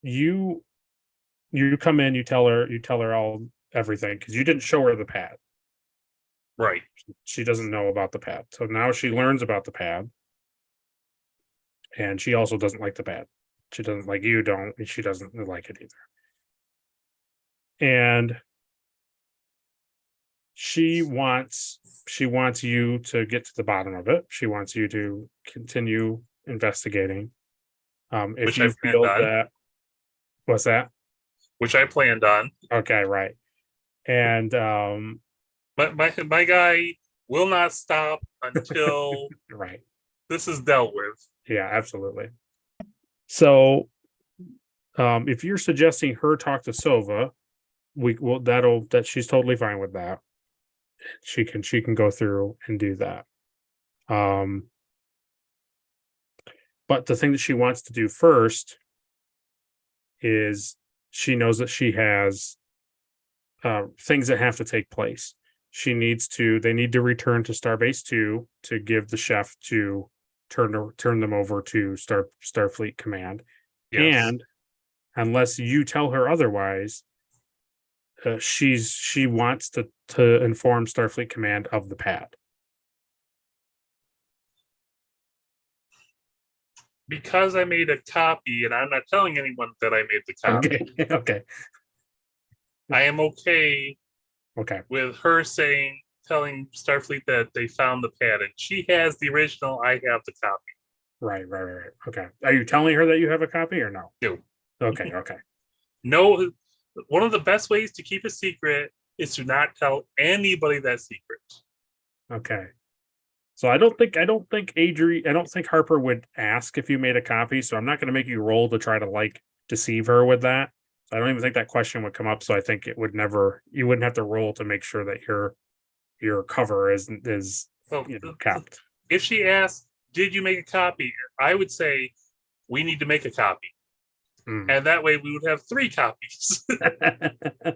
Speaker 2: you come in, you tell her all everything, because you didn't show her the pad.
Speaker 3: Right.
Speaker 2: She doesn't know about the pad. So now she learns about the pad. And she also doesn't like the pad. She doesn't like you don't, and she doesn't like it either. And she wants you to get to the bottom of it. She wants you to continue investigating. If
Speaker 3: Which I
Speaker 2: you
Speaker 3: planned
Speaker 2: feel
Speaker 3: on.
Speaker 2: that, what's that?
Speaker 3: Which I planned on.
Speaker 2: Okay, right. And
Speaker 3: My guy will not stop until
Speaker 2: right.
Speaker 3: this is dealt with.
Speaker 2: Yeah, absolutely. So if you're suggesting her talk to Sova, that she's totally fine with that. She can go through and do that. But the thing that she wants to do first is she knows that she has things that have to take place. They need to return to Starbase 2 to give the chef to turn them over to Starfleet Command.
Speaker 3: Yes.
Speaker 2: And unless you tell her otherwise, she wants to inform Starfleet Command of the pad.
Speaker 3: Because I made a copy, and I'm not telling anyone that I made the copy.
Speaker 2: Okay. Okay.
Speaker 3: I am okay
Speaker 2: Okay.
Speaker 3: with her telling Starfleet that they found the pad, and she has the original. I have the copy.
Speaker 2: Right. Okay. Are you telling her that you have a copy or no?
Speaker 3: No.
Speaker 2: Okay. Okay.
Speaker 3: No. One of the best ways to keep a secret is to not tell anybody that secret.
Speaker 2: Okay. So I don't think Harper would ask if you made a copy. So I'm not going to make you roll to try to deceive her with that. So I don't even think that question would come up. So I think you wouldn't have to roll to make sure that your cover is
Speaker 3: Well,
Speaker 2: kept.
Speaker 3: if she asks, "Did you make a copy?" I would say, "We need to make a copy," and that way we would have 3 copies.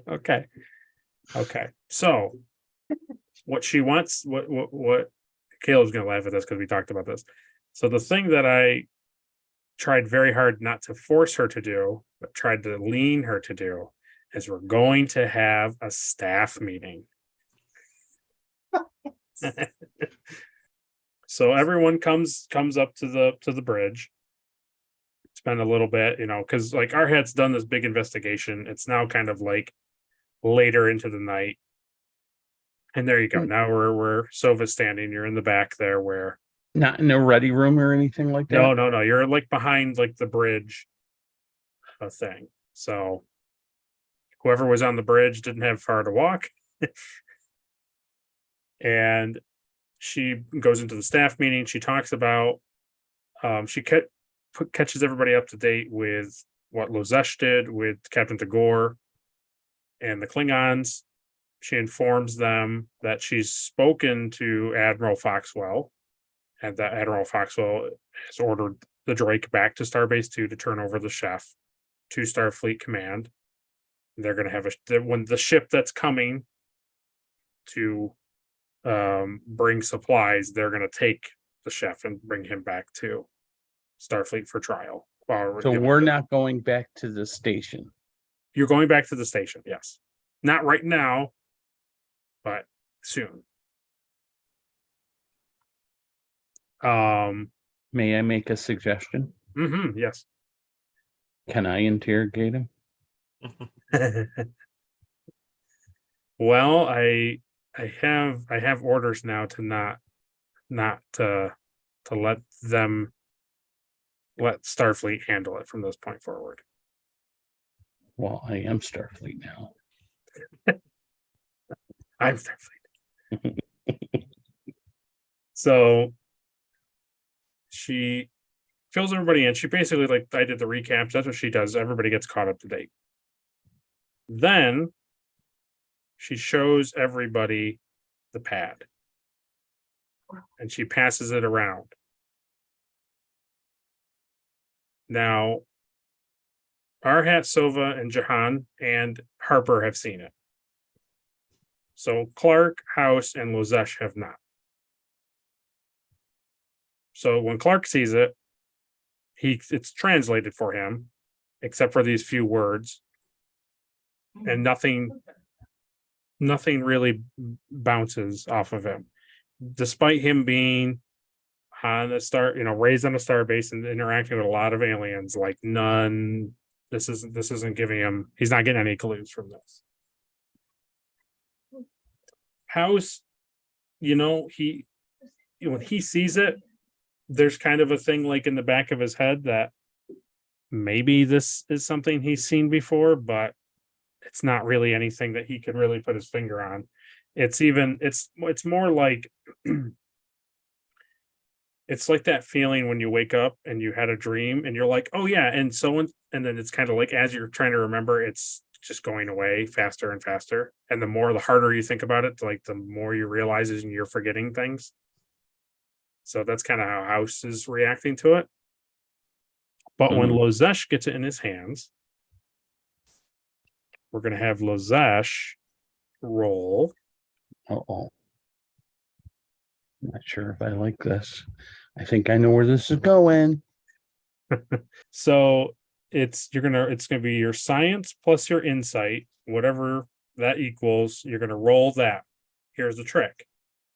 Speaker 2: Okay. So what she wants, what Caleb's going to laugh at this because we talked about this. So the thing that I tried very hard not to force her to do, but tried to lean her to do, is we're going to have a staff meeting. So everyone comes up to the bridge, spend a little bit, because Arhat's done this big investigation. It's now kind of later into the night. And there you go. Now we're Sova's standing. You're in the back there where
Speaker 5: Not in a ready room or anything like that?
Speaker 2: no. You're behind the bridge thing. So whoever was on the bridge didn't have far to walk. And she goes into the staff meeting. She talks about she catches everybody up to date with what Lozesh did with Captain Tagore and the Klingons. She informs them that she's spoken to Admiral Foxwell, and that Admiral Foxwell has ordered the Drake back to Starbase 2 to turn over the chef to Starfleet Command. They're going to have when the ship that's coming to bring supplies, they're going to take the chef and bring him back to Starfleet for trial.
Speaker 5: So we're not going back to the station.
Speaker 2: You're going back to the station, yes. Not right now, but soon.
Speaker 5: May I make a suggestion?
Speaker 2: Yes.
Speaker 5: Can I interrogate him?
Speaker 2: Well, I have orders now to not to let Starfleet handle it from this point forward.
Speaker 5: Well, I am Starfleet now.
Speaker 2: I'm Starfleet. So she fills everybody in. She basically, I did the recaps. That's what she does. Everybody gets caught up to date. Then she shows everybody the pad. And she passes it around. Now, Arhat, Sova, and Jahan and Harper have seen it. So Clark, House, and Lozesh have not. So when Clark sees it, it's translated for him, except for these few words, and nothing nothing really bounces off of him, despite him being on a star, raised on a star base and interacting with a lot of aliens. Like none, this isn't giving him. He's not getting any clues from this house. He when he sees it, there's kind of a thing like in the back of his head that maybe this is something he's seen before, but it's not really anything that he could really put his finger on. It's more like it's like that feeling when you wake up and you had a dream and you're like, oh yeah, and then it's kind of like as you're trying to remember, it's just going away faster and faster. And the harder you think about it, like the more you realize and you're forgetting things. So that's kind of how House is reacting to it. But when Lozesh gets it in his hands, we're going to have Lozesh roll.
Speaker 5: Uh-oh. Not sure if I like this. I think I know where this is going.
Speaker 2: So it's going to be your science plus your insight, whatever that equals. You're going to roll that. Here's the trick.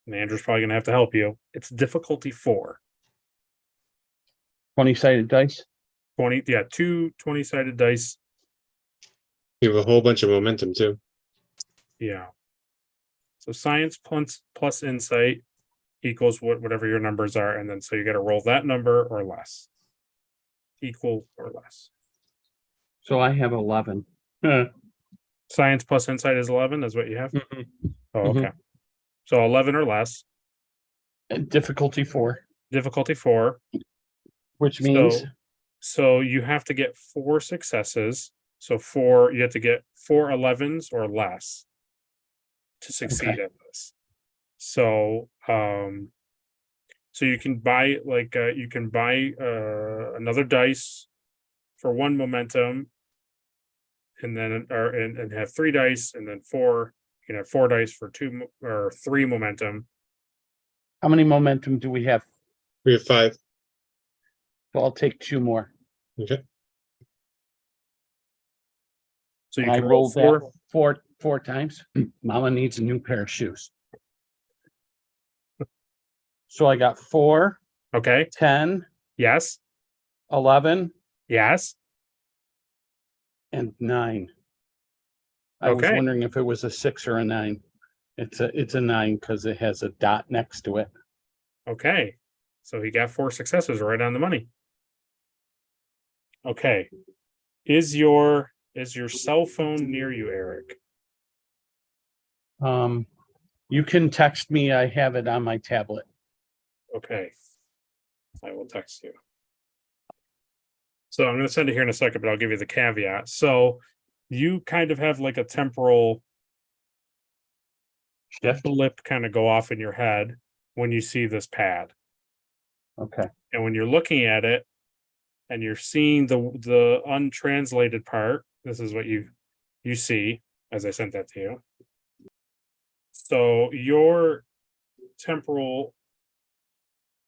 Speaker 2: And Andrew's probably going to have to help you. It's difficulty 4.
Speaker 5: 20-sided dice.
Speaker 2: 2 20-sided dice.
Speaker 6: You have a whole bunch of momentum too.
Speaker 2: Yeah. So science plus insight equals whatever your numbers are, and then so you got to roll that number or less. Equal or less.
Speaker 5: So I have 11.
Speaker 2: Science plus insight is 11, is what you have?
Speaker 5: Mhm.
Speaker 2: Oh, okay. So 11 or less.
Speaker 5: And difficulty 4.
Speaker 2: Difficulty 4.
Speaker 5: Which means
Speaker 2: so you have to get 4 successes. So you have to get 4 11s or less to succeed at this. So you can buy another dice for 1 momentum, and then and have 3 dice, and then 4. You can have 4 dice for 2 or 3 momentum.
Speaker 5: how many momentum do we have?
Speaker 6: We have 5.
Speaker 5: So I'll take 2 more.
Speaker 6: Okay.
Speaker 2: So you
Speaker 5: And I
Speaker 2: can roll
Speaker 5: rolled
Speaker 2: 4.
Speaker 5: that four times. Mama needs a new pair of shoes. So I got 4,
Speaker 2: Okay.
Speaker 5: 10,
Speaker 2: Yes.
Speaker 5: 11,
Speaker 2: Yes.
Speaker 5: and 9. I was
Speaker 2: Okay.
Speaker 5: wondering if it was a 6 or a 9. It's a 9 because it has a dot next to it.
Speaker 2: Okay. So he got 4 successes right on the money. Okay. Is your cell phone near you, Eric?
Speaker 5: You can text me. I have it on my tablet.
Speaker 2: Okay. I will text you. So I'm going to send it here in a second, but I'll give you the caveat. So you kind of have like a temporal
Speaker 5: Shift.
Speaker 2: blip kind of go off in your head when you see this pad.
Speaker 5: Okay.
Speaker 2: And when you're looking at it and you're seeing the untranslated part, this is what you see as I sent that to you. So your temporal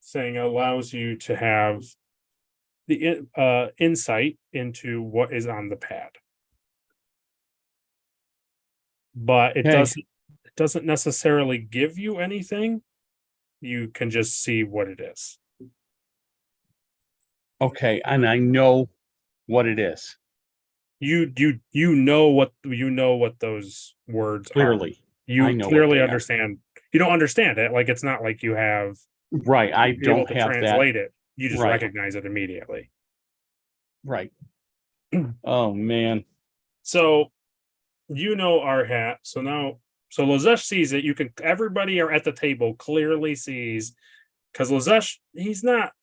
Speaker 2: thing allows you to have the insight into what is on the pad, but it doesn't necessarily give you anything. You can just see what it is.
Speaker 5: Okay, and I know what it is
Speaker 2: You know what those words
Speaker 5: clearly.
Speaker 2: are. You
Speaker 5: I know what
Speaker 2: clearly
Speaker 5: they are.
Speaker 2: understand. You don't understand it. Like it's not like you have
Speaker 5: Right, I
Speaker 2: be able
Speaker 5: don't
Speaker 2: to
Speaker 5: have that.
Speaker 2: translate it. You just
Speaker 5: Right.
Speaker 2: recognize it immediately.
Speaker 5: Right. Oh man.
Speaker 2: So Arhat. So Lozesh sees it. Everybody are at the table clearly sees, because Lozesh, he's not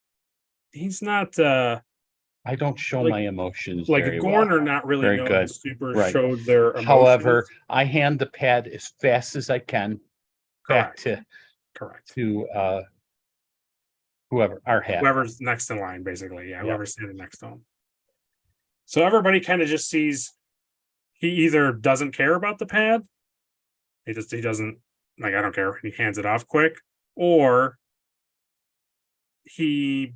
Speaker 5: I don't show
Speaker 2: like-
Speaker 5: my emotions
Speaker 2: like
Speaker 5: very
Speaker 2: Gorn
Speaker 5: well.
Speaker 2: are not really
Speaker 5: Very
Speaker 2: known
Speaker 5: good.
Speaker 2: to super
Speaker 5: Right.
Speaker 2: showed their emotions.
Speaker 5: However, I hand the pad as fast as I can back
Speaker 2: Correct.
Speaker 5: to whoever Arhat.
Speaker 2: Whoever's next in line, basically. Yeah,
Speaker 5: Yep.
Speaker 2: whoever's standing next to him. So everybody kind of just sees he either doesn't care about the pad, he doesn't, like, I don't care, he hands it off quick, or he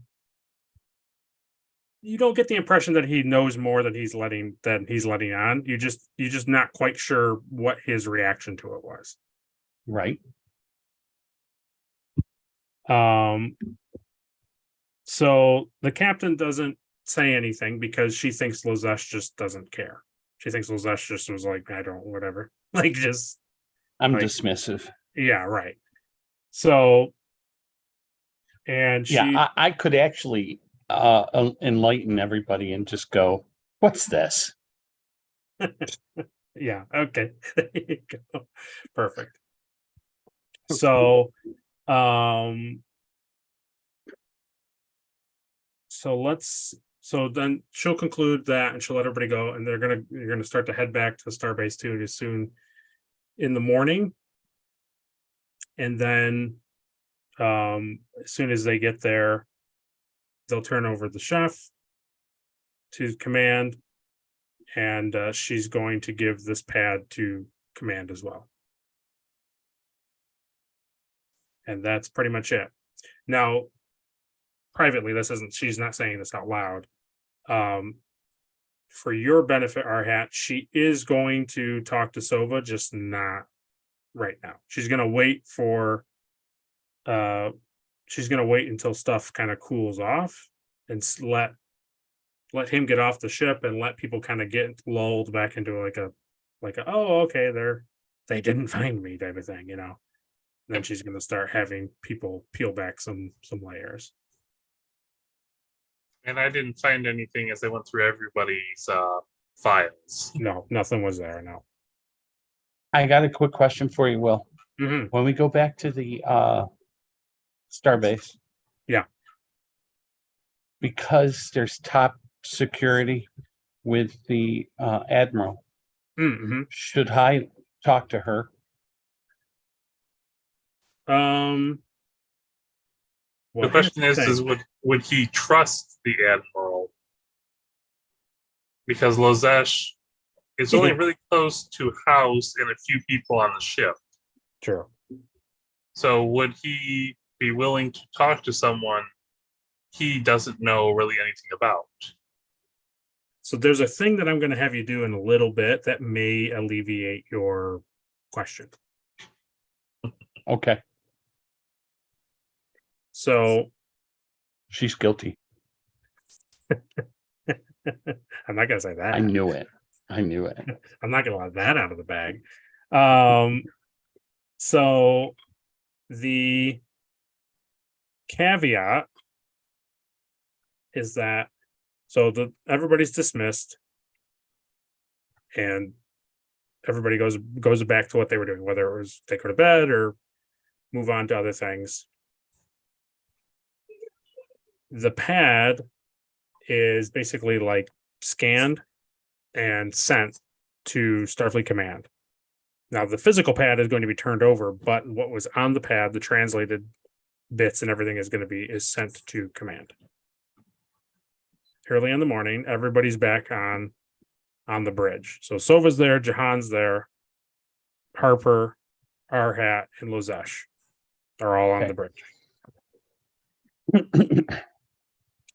Speaker 2: you don't get the impression that he knows more than he's letting on. You're just not quite sure what his reaction to it was.
Speaker 5: Right.
Speaker 2: So the captain doesn't say anything because she thinks Lozesh just doesn't care. She thinks Lozesh just was like, I don't, whatever. Like, just,
Speaker 5: I'm
Speaker 2: like,
Speaker 5: dismissive.
Speaker 2: yeah, right. So, and she,
Speaker 5: Yeah, I could actually enlighten everybody and just go, what's this?
Speaker 2: yeah, okay. There you go. Perfect. So, so then she'll conclude that and she'll let everybody go, and you're gonna start to head back to Starbase 2 as soon in the morning. And then as soon as they get there, they'll turn over the chef to command, and she's going to give this pad to command as well. And that's pretty much it. Now, privately, she's not saying this out loud. For your benefit, Arhat, she is going to talk to Sova, just not right now. She's gonna wait until stuff kind of cools off and let him get off the ship and let people kind of get lulled back into like a oh, okay, they didn't find me type of thing, Then she's gonna start having people peel back some layers.
Speaker 3: And I didn't find anything as I went through everybody's files.
Speaker 2: No, nothing was there. No.
Speaker 5: I got a quick question for you, Will.
Speaker 2: Mhm.
Speaker 5: When we go back to the Starbase.
Speaker 2: Yeah.
Speaker 5: Because there's top security with the Admiral,
Speaker 2: Mhm.
Speaker 5: should I talk to her?
Speaker 3: The question is would he trust the Admiral? Because Lozesh is only really close to House and a few people on the ship.
Speaker 2: True.
Speaker 3: So would he be willing to talk to someone he doesn't know really anything about?
Speaker 2: So there's a thing that I'm going to have you do in a little bit that may alleviate your question.
Speaker 5: Okay.
Speaker 2: So
Speaker 5: she's guilty.
Speaker 2: I'm not going to say that.
Speaker 5: I knew it.
Speaker 2: I'm not going to let that out of the bag. So the caveat is that everybody's dismissed and everybody goes back to what they were doing, whether it was take her to bed or move on to other things. The pad is basically like scanned and sent to Starfleet Command. Now the physical pad is going to be turned over, but what was on the pad, the translated bits and everything is sent to Command. Early in the morning, everybody's back on the bridge. So Sova's there, Jahan's there, Harper, Arhat, and Lozesh are all on the bridge.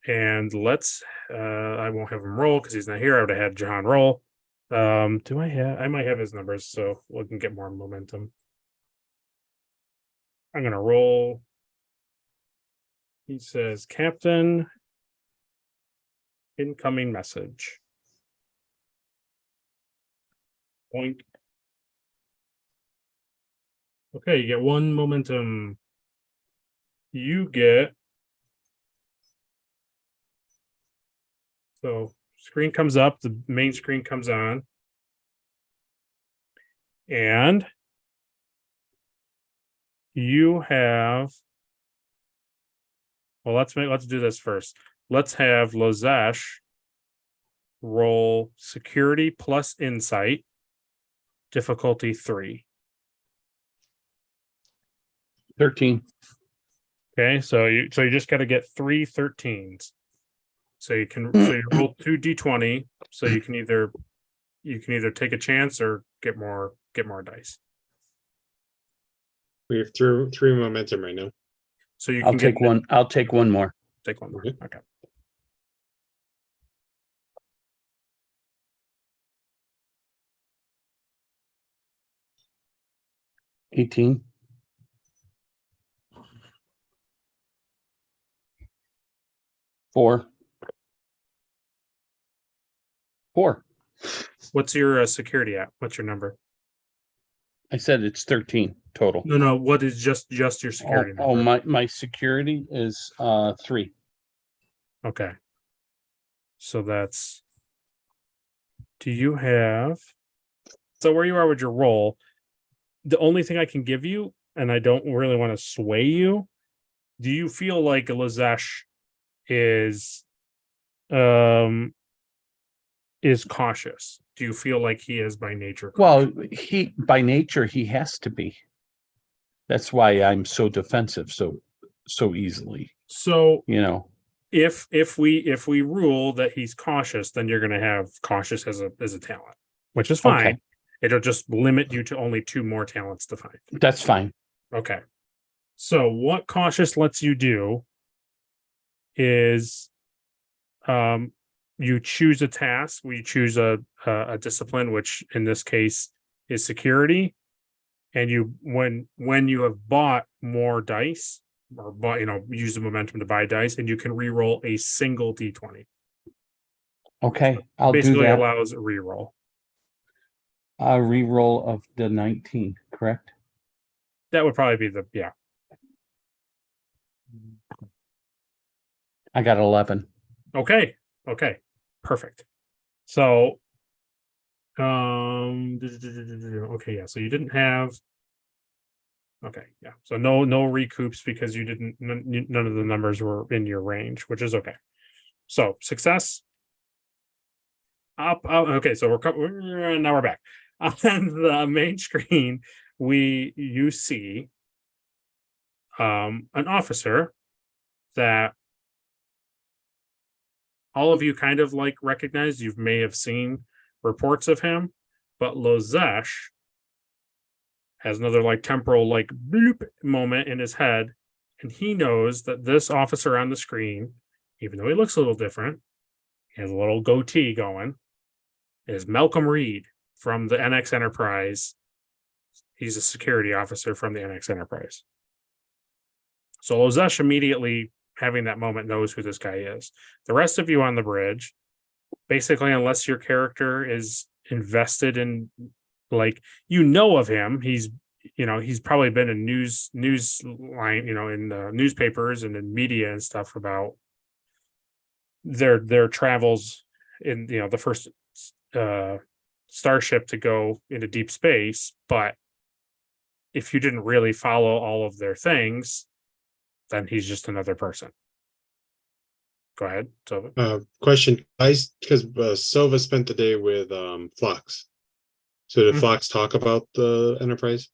Speaker 2: And I won't have him roll because he's not here. I would have had Jahan roll. I might have his numbers so we can get more momentum. I'm gonna roll. He says, Captain, incoming message. Point. Okay, you get one momentum. You get. So screen comes up, the main screen comes on. And you have, well, let's do this first. Let's have Lozesh roll security plus insight, difficulty 3.
Speaker 5: 13.
Speaker 2: Okay, so you just got to get 3 13s. So you roll 2 d20. So you can either take a chance or get more dice.
Speaker 6: We have three momentum right now.
Speaker 2: So you
Speaker 5: I'll
Speaker 2: can
Speaker 5: take one. I'll take one more.
Speaker 2: Take one more.
Speaker 6: Okay.
Speaker 2: Okay.
Speaker 5: 18. 4. 4.
Speaker 2: What's your security at? What's your number?
Speaker 5: I said it's 13 total.
Speaker 2: No. What is just your
Speaker 5: Oh,
Speaker 2: security number?
Speaker 5: my security is 3.
Speaker 2: Okay. So that's. Do you have? So where you are with your roll, the only thing I can give you, and I don't really want to sway you. Do you feel like Lozesh is cautious? Do you feel like he is by nature?
Speaker 5: Well, he by nature he has to be. That's why I'm so defensive so easily.
Speaker 2: So
Speaker 5: You know.
Speaker 2: if we rule that he's cautious, then you're going to have cautious as a talent, which is fine.
Speaker 5: Okay.
Speaker 2: It'll just limit you to only 2 more talents to find.
Speaker 5: That's fine.
Speaker 2: Okay. So what cautious lets you do is you choose a task, we choose a discipline, which in this case is security. And you when you have bought more dice or bought, use the momentum to buy dice, and you can re-roll a single D20.
Speaker 5: Okay, I'll do
Speaker 2: Basically
Speaker 5: that.
Speaker 2: allows a re-roll.
Speaker 5: A re-roll of the 19, correct?
Speaker 2: That would probably be
Speaker 5: I got 11.
Speaker 2: Okay. Perfect. So okay, yeah. So you didn't have. Okay, yeah. So no recoups because you didn't. None of the numbers were in your range, which is okay. So success. Up. Okay, so now we're back on the main screen. You see an officer that all of you kind of like recognize. You may have seen reports of him, but Lozesh has another like temporal like bloop moment in his head, and he knows that this officer on the screen, even though he looks a little different, he has a little goatee going, is Malcolm Reed from the NX Enterprise. He's a security officer from the NX Enterprise. So Lozesh immediately, having that moment, knows who this guy is. The rest of you on the bridge, basically, unless your character is invested in, like, of him, he's probably been in news line, in the newspapers and in media and stuff about their travels in the first starship to go into deep space. But if you didn't really follow all of their things, then he's just another person. Go ahead, Silva.
Speaker 6: Question, guys, because Silva spent the day with Phlox. So did Phlox talk about the Enterprise?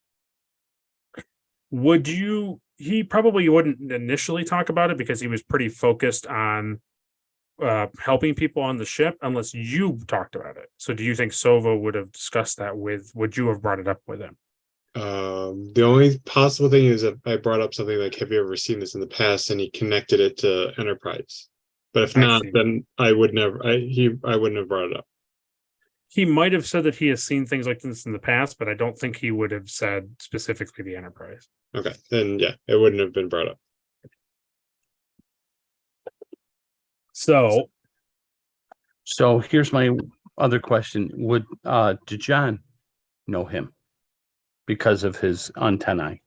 Speaker 2: He probably wouldn't initially talk about it because he was pretty focused on helping people on the ship, unless you talked about it. So do you think Sova would have discussed that would you have brought it up with him?
Speaker 6: The only possible thing is that I brought up something like, have you ever seen this in the past? And he connected it to Enterprise. But if not, then I wouldn't have brought it up.
Speaker 2: He might have said that he has seen things like this in the past, but I don't think he would have said specifically the Enterprise.
Speaker 6: Okay, then yeah, it wouldn't have been brought up.
Speaker 2: So
Speaker 5: here's my other question. Did John know him because of his antennae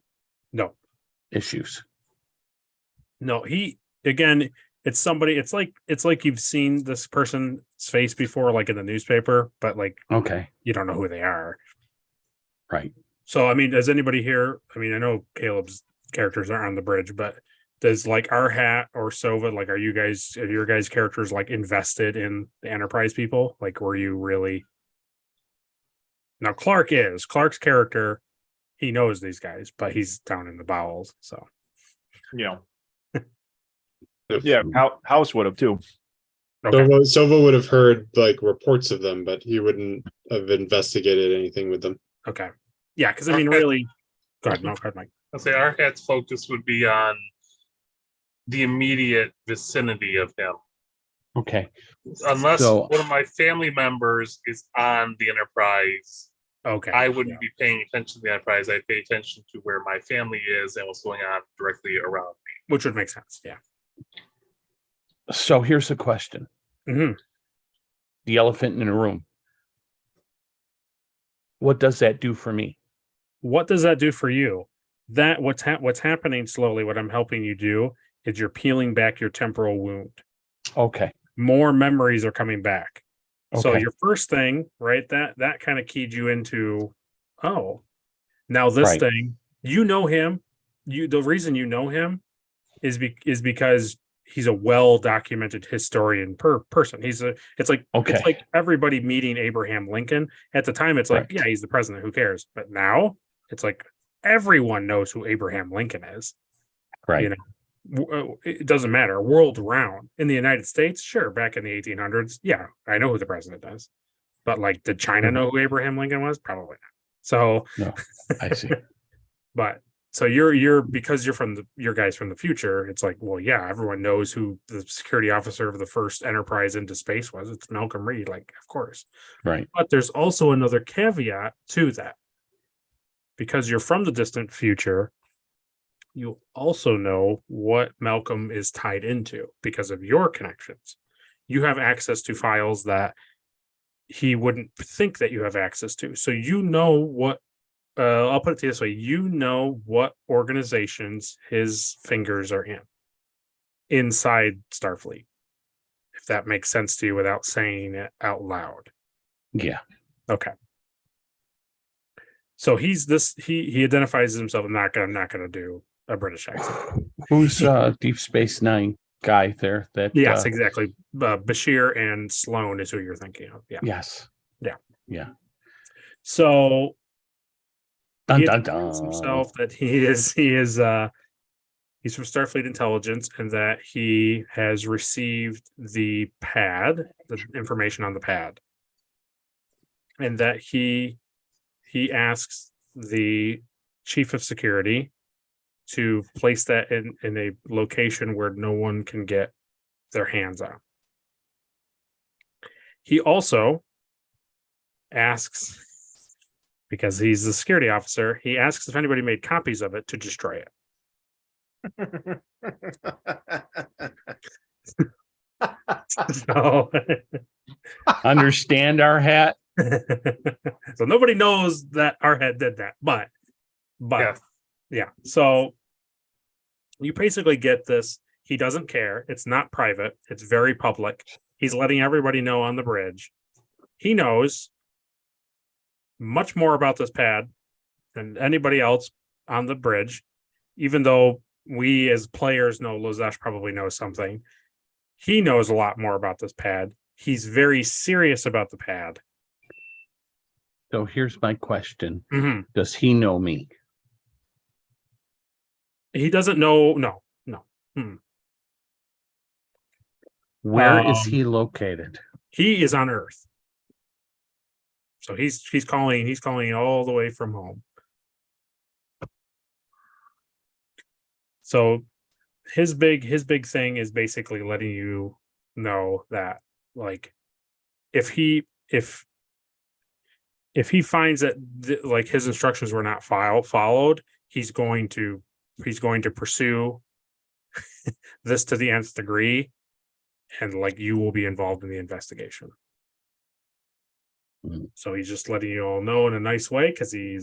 Speaker 2: no
Speaker 5: issues?
Speaker 2: No, it's somebody, it's like you've seen this person's face before, like in the newspaper, but like,
Speaker 5: okay,
Speaker 2: you don't know who they are.
Speaker 5: Right.
Speaker 2: So, I mean, does anybody here, I know Caleb's characters are on the bridge, but does like Arhat or Sova, like, are your guys' characters like invested in the Enterprise people? Like, were you really? Now, Clark's character, he knows these guys, but he's down in the bowels. So,
Speaker 7: yeah, House would have too.
Speaker 2: Okay.
Speaker 6: Sova would have heard like reports of them, but he wouldn't have investigated anything with them.
Speaker 2: Okay. Yeah, because really, go ahead, Mike.
Speaker 3: I'll say Arhat's focus would be on the immediate vicinity of him.
Speaker 5: Okay.
Speaker 3: Unless one of my family members is on the Enterprise.
Speaker 2: Okay.
Speaker 3: I wouldn't be paying attention to the Enterprise. I'd pay attention to where my family is and what's going on directly around me.
Speaker 2: Which would make sense. Yeah.
Speaker 5: So here's the question.
Speaker 2: Mhm.
Speaker 5: The elephant in the room. What does that do for me?
Speaker 2: What does that do for you? That what's happening slowly, what I'm helping you do is you're peeling back your temporal wound.
Speaker 5: Okay.
Speaker 2: More memories are coming back. So
Speaker 5: Okay.
Speaker 2: your first thing, right? That kind of keyed you into, oh, now this
Speaker 5: Right.
Speaker 2: thing, you know him. The reason you know him is because he's a well-documented historian person. It's like everybody meeting Abraham Lincoln. At the time, it's like,
Speaker 5: Right.
Speaker 2: yeah, he's the president, who cares? But now it's like everyone knows who Abraham Lincoln is.
Speaker 5: Right.
Speaker 2: You know, it doesn't matter. World round. In the United States, sure, back in the 1800s, yeah, I know who the president is. But like, did China know who Abraham Lincoln was? Probably not. So
Speaker 5: No, I see.
Speaker 2: but so you're because you're guys from the future, it's like, well, yeah, everyone knows who the security officer of the first Enterprise into space was. It's Malcolm Reed, like, of course.
Speaker 5: Right.
Speaker 2: But there's also another caveat to that. Because you're from the distant future, you also know what Malcolm is tied into because of your connections. You have access to files that he wouldn't think that you have access to. So you know what, I'll put it this way, you know what organizations his fingers are in inside Starfleet, if that makes sense to you without saying it out loud.
Speaker 5: Yeah.
Speaker 2: Okay. So he identifies himself. I'm not gonna do a British accent.
Speaker 5: Who's Deep Space Nine guy there? That
Speaker 2: Yes, exactly. Bashir and Sloan is who you're thinking of. Yeah.
Speaker 5: Yes.
Speaker 2: Yeah.
Speaker 5: Yeah.
Speaker 2: So
Speaker 5: Dun,
Speaker 2: he
Speaker 5: dun,
Speaker 2: identifies
Speaker 5: dun.
Speaker 2: himself that he's from Starfleet Intelligence, and that he has received the information on the pad, and that he asks the chief of security to place that in a location where no one can get their hands on. He also asks, because he's the security officer, he asks if anybody made copies of it to destroy it. So,
Speaker 5: Understand Arhat?
Speaker 2: so nobody knows that Arhat did that, but yeah. So you basically get this. He doesn't care. It's not private. It's very public. He's letting everybody know on the bridge. He knows much more about this pad than anybody else on the bridge, even though we as players know Lozesh probably knows something. He knows a lot more about this pad. He's very serious about the pad.
Speaker 5: So here's my question.
Speaker 2: Mm-hmm.
Speaker 5: Does he know me?
Speaker 2: He doesn't know. No.
Speaker 5: Where is he located?
Speaker 2: He is on Earth. So he's calling all the way from home. So his big thing is basically letting you know that, like, if he finds that like his instructions were not followed, he's going to pursue this to the nth degree, and like you will be involved in the investigation. So he's just letting you all know in a nice way, because he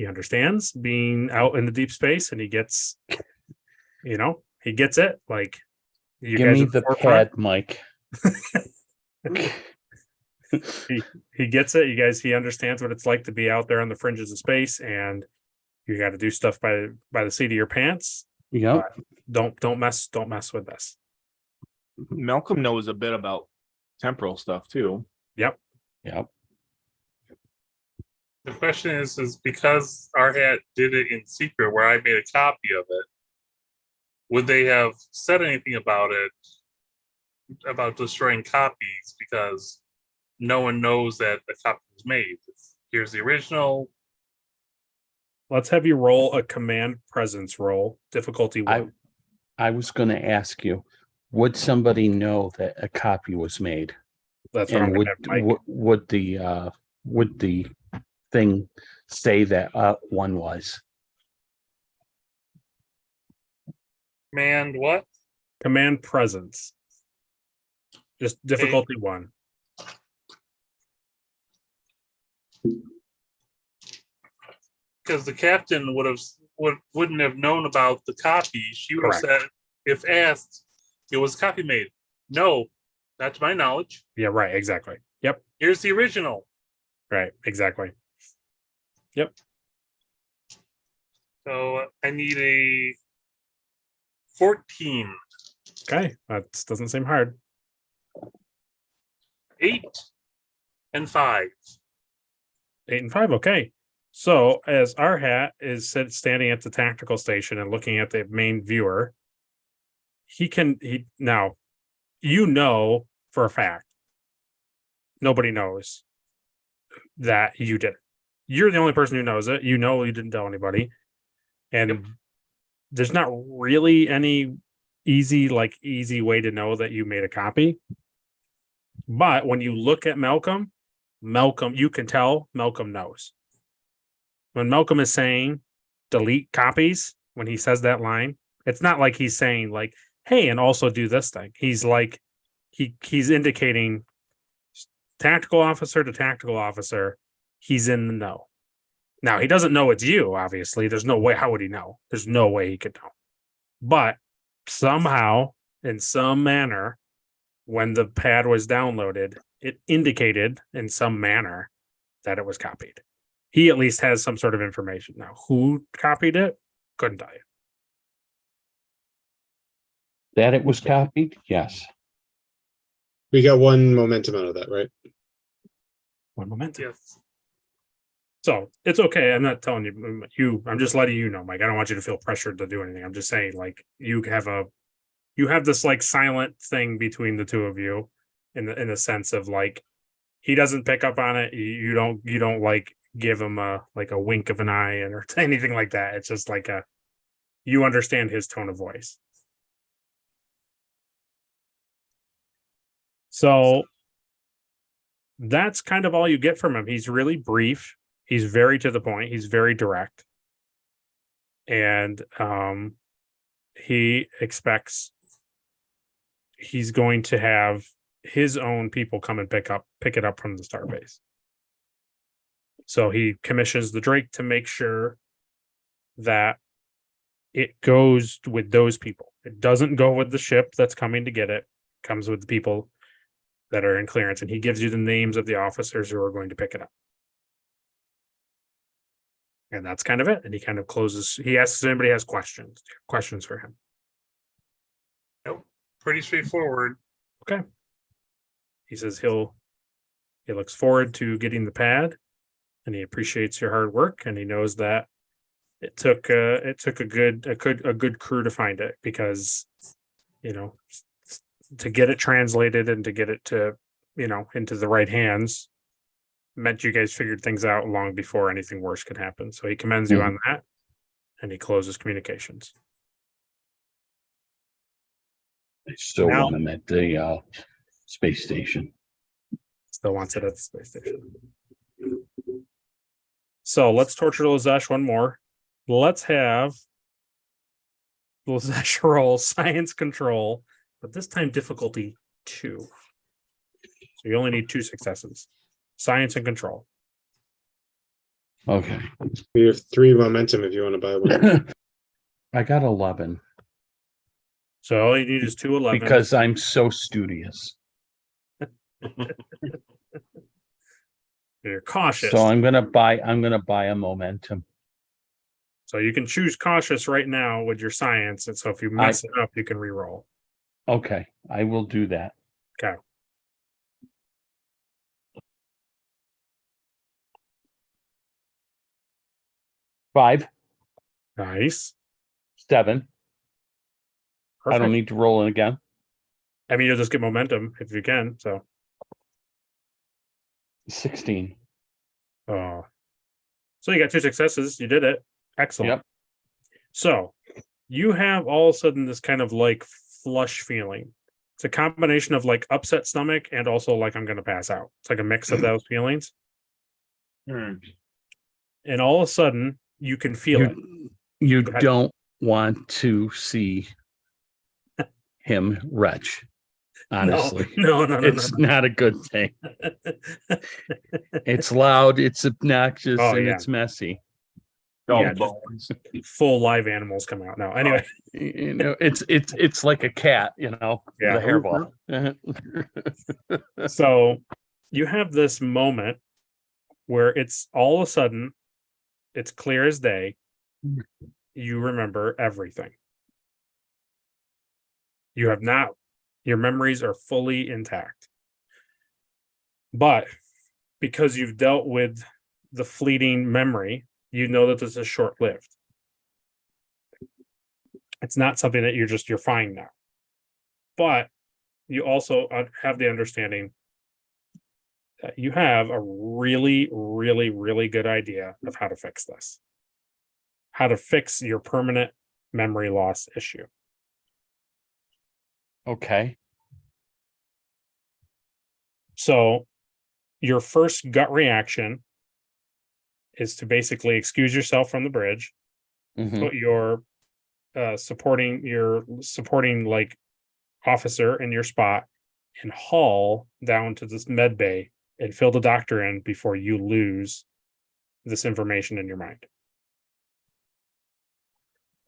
Speaker 2: understands being out in the deep space, and he gets it. Like, you
Speaker 5: Give
Speaker 2: guys
Speaker 5: me
Speaker 2: are
Speaker 5: the
Speaker 2: forefront.
Speaker 5: pad, Mike.
Speaker 2: He gets it. You guys, he understands what it's like to be out there on the fringes of space, and you got to do stuff by the seat of your pants.
Speaker 5: Yep.
Speaker 2: Don't mess with this.
Speaker 7: Malcolm knows a bit about temporal stuff too.
Speaker 2: Yep.
Speaker 3: The question is because Arhat did it in secret, where I made a copy of it, would they have said anything about it, about destroying copies, because no one knows that a copy was made? Here's the original.
Speaker 2: Let's have you roll a command presence roll, difficulty 1.
Speaker 5: I was going to ask you, would somebody know that a copy was made?
Speaker 2: That's what I'm
Speaker 5: And
Speaker 2: going to have Mike.
Speaker 5: would the thing say that one was?
Speaker 3: Command what?
Speaker 2: Command presence. Just difficulty 1.
Speaker 3: Because the captain wouldn't have known about the copy. She would have
Speaker 2: Correct.
Speaker 3: said, if asked, it was copy made. No, not to my knowledge.
Speaker 2: Yeah, right. Exactly. Yep.
Speaker 3: Here's the original.
Speaker 2: Right. Exactly. Yep.
Speaker 3: So I need a 14.
Speaker 2: Okay. That doesn't seem hard.
Speaker 3: 8 and 5.
Speaker 2: 8 and 5. Okay. So as Arhat is standing at the tactical station and looking at the main viewer, now, for a fact, nobody knows that you did it. You're the only person who knows it. You know you didn't tell anybody. And there's not really any easy way to know that you made a copy. But when you look at Malcolm, you can tell Malcolm knows. When Malcolm is saying delete copies, when he says that line, it's not like he's saying like, hey, and also do this thing. He's like, he's indicating tactical officer to tactical officer, he's in the know. Now, he doesn't know it's you, obviously. There's no way. How would he know? There's no way he could know. But somehow, in some manner, when the pad was downloaded, it indicated in some manner that it was copied. He at least has some sort of information. Now, who copied it? Couldn't tell you.
Speaker 5: That it was copied? Yes.
Speaker 6: We got one momentum out of that, right?
Speaker 2: One momentum.
Speaker 3: Yes.
Speaker 2: So it's okay. I'm not telling you. I'm just letting you know, Mike. I don't want you to feel pressured to do anything. I'm just saying, like, you have this like silent thing between the two of you, in the sense of like, he doesn't pick up on it. You don't like give him a wink of an eye or anything like that. It's just like you understand his tone of voice. So that's kind of all you get from him. He's really brief. He's very to the point. He's very direct. And he expects he's going to have his own people come and pick it up from the starbase. So he commissions the Drake to make sure that it goes with those people. It doesn't go with the ship that's coming to get it. It comes with the people that are in clearance, and he gives you the names of the officers who are going to pick it up. And that's kind of it. And he kind of closes. He asks if anybody has questions for him.
Speaker 3: Nope. Pretty straightforward.
Speaker 2: Okay. He says he looks forward to getting the pad, and he appreciates your hard work, and he knows that it took a good crew to find it, because to get it translated and to get it to into the right hands meant you guys figured things out long before anything worse could happen. So he commends you on that, and he closes communications.
Speaker 5: I still want him at the space station.
Speaker 2: Still wants it at the space station. So let's torture Lozesh one more. Let's have Lozesh roll science control, but this time difficulty 2. So you only need 2 successes. Science and control.
Speaker 5: Okay.
Speaker 6: We have 3 momentum if you want to buy one.
Speaker 5: I got 11
Speaker 2: So all you need is 2 11.
Speaker 5: because I'm so studious.
Speaker 2: You're cautious.
Speaker 5: So I'm gonna buy a momentum.
Speaker 2: So you can choose cautious right now with your science, and so if you mess it up, you can re-roll.
Speaker 5: Okay, I will do that.
Speaker 2: Okay.
Speaker 5: Five,
Speaker 2: Nice.
Speaker 5: 7. I
Speaker 2: Perfect.
Speaker 5: don't need to roll it again.
Speaker 2: I mean, you'll just get momentum if you can. So
Speaker 5: 16.
Speaker 2: so you got 2 successes. You did it. Excellent.
Speaker 5: Yep.
Speaker 2: So you have all of a sudden this kind of like flush feeling. It's a combination of like upset stomach and also like I'm going to pass out. It's like a mix of those feelings. and all of a sudden you can feel it.
Speaker 5: You
Speaker 2: Go ahead.
Speaker 5: don't want to see him retch. Honestly,
Speaker 2: No.
Speaker 5: it's not a good thing. It's loud, it's obnoxious,
Speaker 2: Oh,
Speaker 5: and
Speaker 2: yeah.
Speaker 5: it's messy.
Speaker 7: All
Speaker 2: Yeah,
Speaker 7: the
Speaker 2: just-
Speaker 7: bones.
Speaker 2: Full live animals come out now. Anyway,
Speaker 5: You know, it's like a cat, you know,
Speaker 2: Yeah.
Speaker 5: the hairball.
Speaker 2: so you have this moment where it's all of a sudden, it's clear as day. You remember everything. You have not, your memories are fully intact. But because you've dealt with the fleeting memory, you know that this is short lived. It's not something that you're fine now. But you also have the understanding that you have a really, really, really good idea of how to fix this. How to fix your permanent memory loss issue.
Speaker 5: Okay.
Speaker 2: So your first gut reaction is to basically excuse yourself from the bridge,
Speaker 5: Mhm.
Speaker 2: put your supporting like officer in your spot, and haul down to this med bay and fill the doctor in before you lose this information in your mind.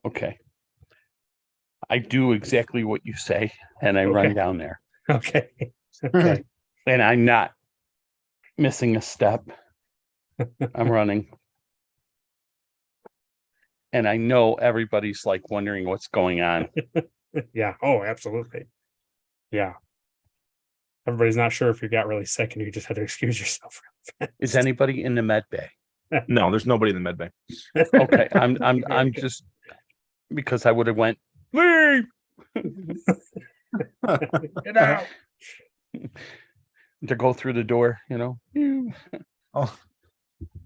Speaker 5: Okay. I do exactly what you say, and I run
Speaker 2: Okay.
Speaker 5: down there.
Speaker 2: Okay. Okay.
Speaker 5: And I'm not missing a step. I'm running. And I know everybody's like wondering what's going on.
Speaker 2: Yeah. Oh, absolutely. Yeah. Everybody's not sure if you got really sick and you just had to excuse yourself.
Speaker 5: Is anybody in the med bay?
Speaker 7: No, there's nobody in the med bay.
Speaker 5: Okay, I'm just because I would have went, leave.
Speaker 2: Get out.
Speaker 5: To go through the door, you know.
Speaker 7: Oh,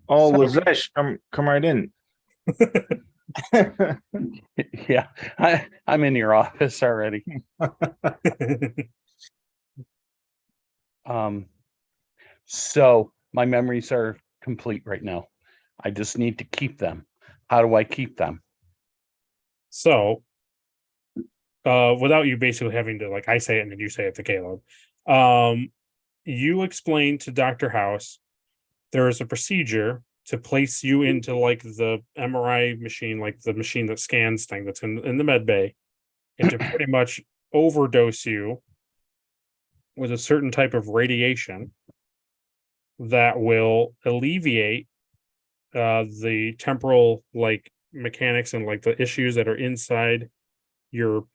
Speaker 5: Sorry.
Speaker 7: Lozesh, come right in.
Speaker 5: Yeah, I'm in your office already. So my memories are complete right now. I just need to keep them. How do I keep them?
Speaker 2: So, without you basically having to, like, I say it and then you say it to Caleb, you explain to Dr. House there is a procedure to place you into like the MRI machine, like the machine that scans thing that's in the med bay, and to pretty much overdose you with a certain type of radiation that will alleviate the temporal like mechanics and like the issues that are inside your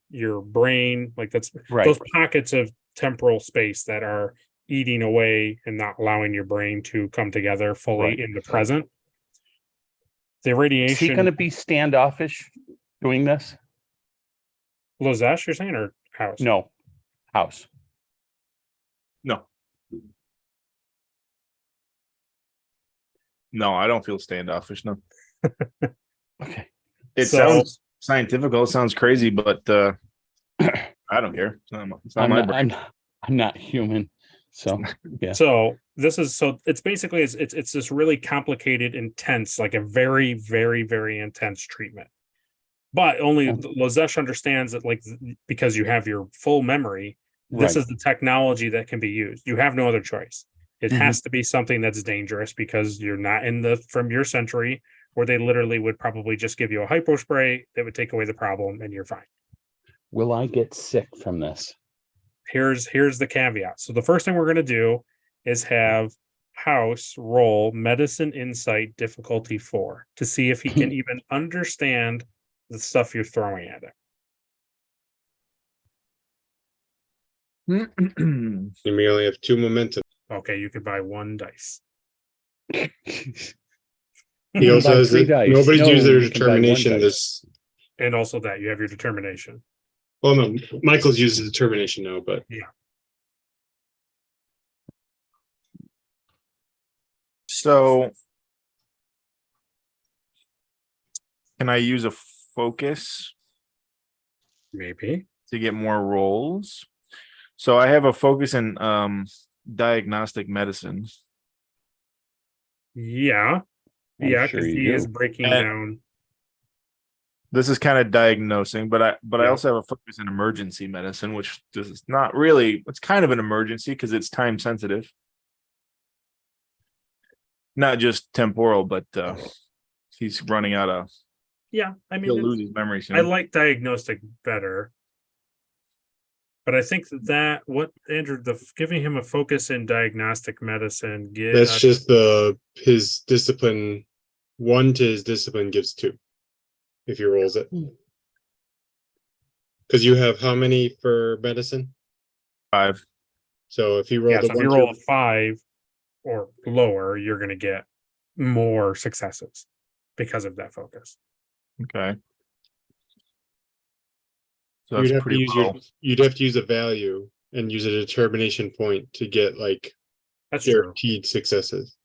Speaker 2: brain, like that's
Speaker 5: Right.
Speaker 2: those pockets of temporal space that are eating away and not allowing your brain to come together fully
Speaker 5: Right.
Speaker 2: in the present. The
Speaker 5: Is he
Speaker 2: radiation.
Speaker 5: going to be standoffish doing this?
Speaker 2: Lozesh, you're saying, or House?
Speaker 5: No, House.
Speaker 7: No. No, I don't feel standoffish. No.
Speaker 5: Okay.
Speaker 7: It
Speaker 2: So-
Speaker 7: sounds scientific. It sounds crazy, but I don't care. It's not my brain.
Speaker 5: I'm not human. So yeah.
Speaker 2: So it's basically it's this really complicated, intense, like a very, very, very intense treatment. But only Lozesh understands that, like, because you have your full memory, this
Speaker 5: Right.
Speaker 2: is the technology that can be used. You have no other choice. It
Speaker 5: Mhm.
Speaker 2: has to be something that's dangerous because you're not from your century where they literally would probably just give you a hypo spray that would take away the problem and you're fine.
Speaker 5: Will I get sick from this?
Speaker 2: Here's the caveat. So the first thing we're going to do is have House roll medicine insight difficulty 4 to see if he can even understand the stuff you're throwing at him.
Speaker 6: And we only have 2 momentum.
Speaker 2: Okay, you could buy 1 dice.
Speaker 6: He also
Speaker 5: Buy
Speaker 6: has
Speaker 5: 3
Speaker 6: the,
Speaker 5: dice.
Speaker 6: nobody's
Speaker 5: No,
Speaker 6: used their
Speaker 5: you can buy 1
Speaker 6: determination
Speaker 5: dice.
Speaker 6: this.
Speaker 2: And also that you have your determination.
Speaker 6: Well, no, Michael's used his determination now, but
Speaker 7: So, can I use a focus
Speaker 2: Maybe.
Speaker 7: to get more rolls? So I have a focus in diagnostic medicine.
Speaker 2: Yeah.
Speaker 5: I'm
Speaker 2: Yeah,
Speaker 5: sure
Speaker 2: because
Speaker 5: you
Speaker 2: he is
Speaker 5: do.
Speaker 2: breaking
Speaker 7: And-
Speaker 2: down.
Speaker 7: This is kind of diagnosing, but I
Speaker 2: Yeah.
Speaker 7: also have a focus in emergency medicine, which is not really, it's kind of an emergency because it's time sensitive. Not just temporal, but he's running out of,
Speaker 2: Yeah, I
Speaker 7: he'll
Speaker 2: mean,
Speaker 7: lose his memory
Speaker 2: I
Speaker 7: soon.
Speaker 2: like diagnostic better. But I think that what Andrew, giving him a focus in diagnostic medicine,
Speaker 6: That's just his discipline. 1 to his discipline gives 2. If he rolls it. Because you have how many for medicine?
Speaker 7: 5.
Speaker 6: So if he
Speaker 2: yeah.
Speaker 6: rolled
Speaker 2: So
Speaker 6: a
Speaker 2: if you
Speaker 6: 1,
Speaker 2: roll a
Speaker 6: 2,
Speaker 2: 5 or lower, you're going to get more successes because of that focus.
Speaker 7: Okay. So that's
Speaker 6: you'd have to
Speaker 7: pretty
Speaker 6: use
Speaker 7: low.
Speaker 6: you'd have to use a value and use a determination point to get like
Speaker 2: That's true.
Speaker 6: guaranteed successes.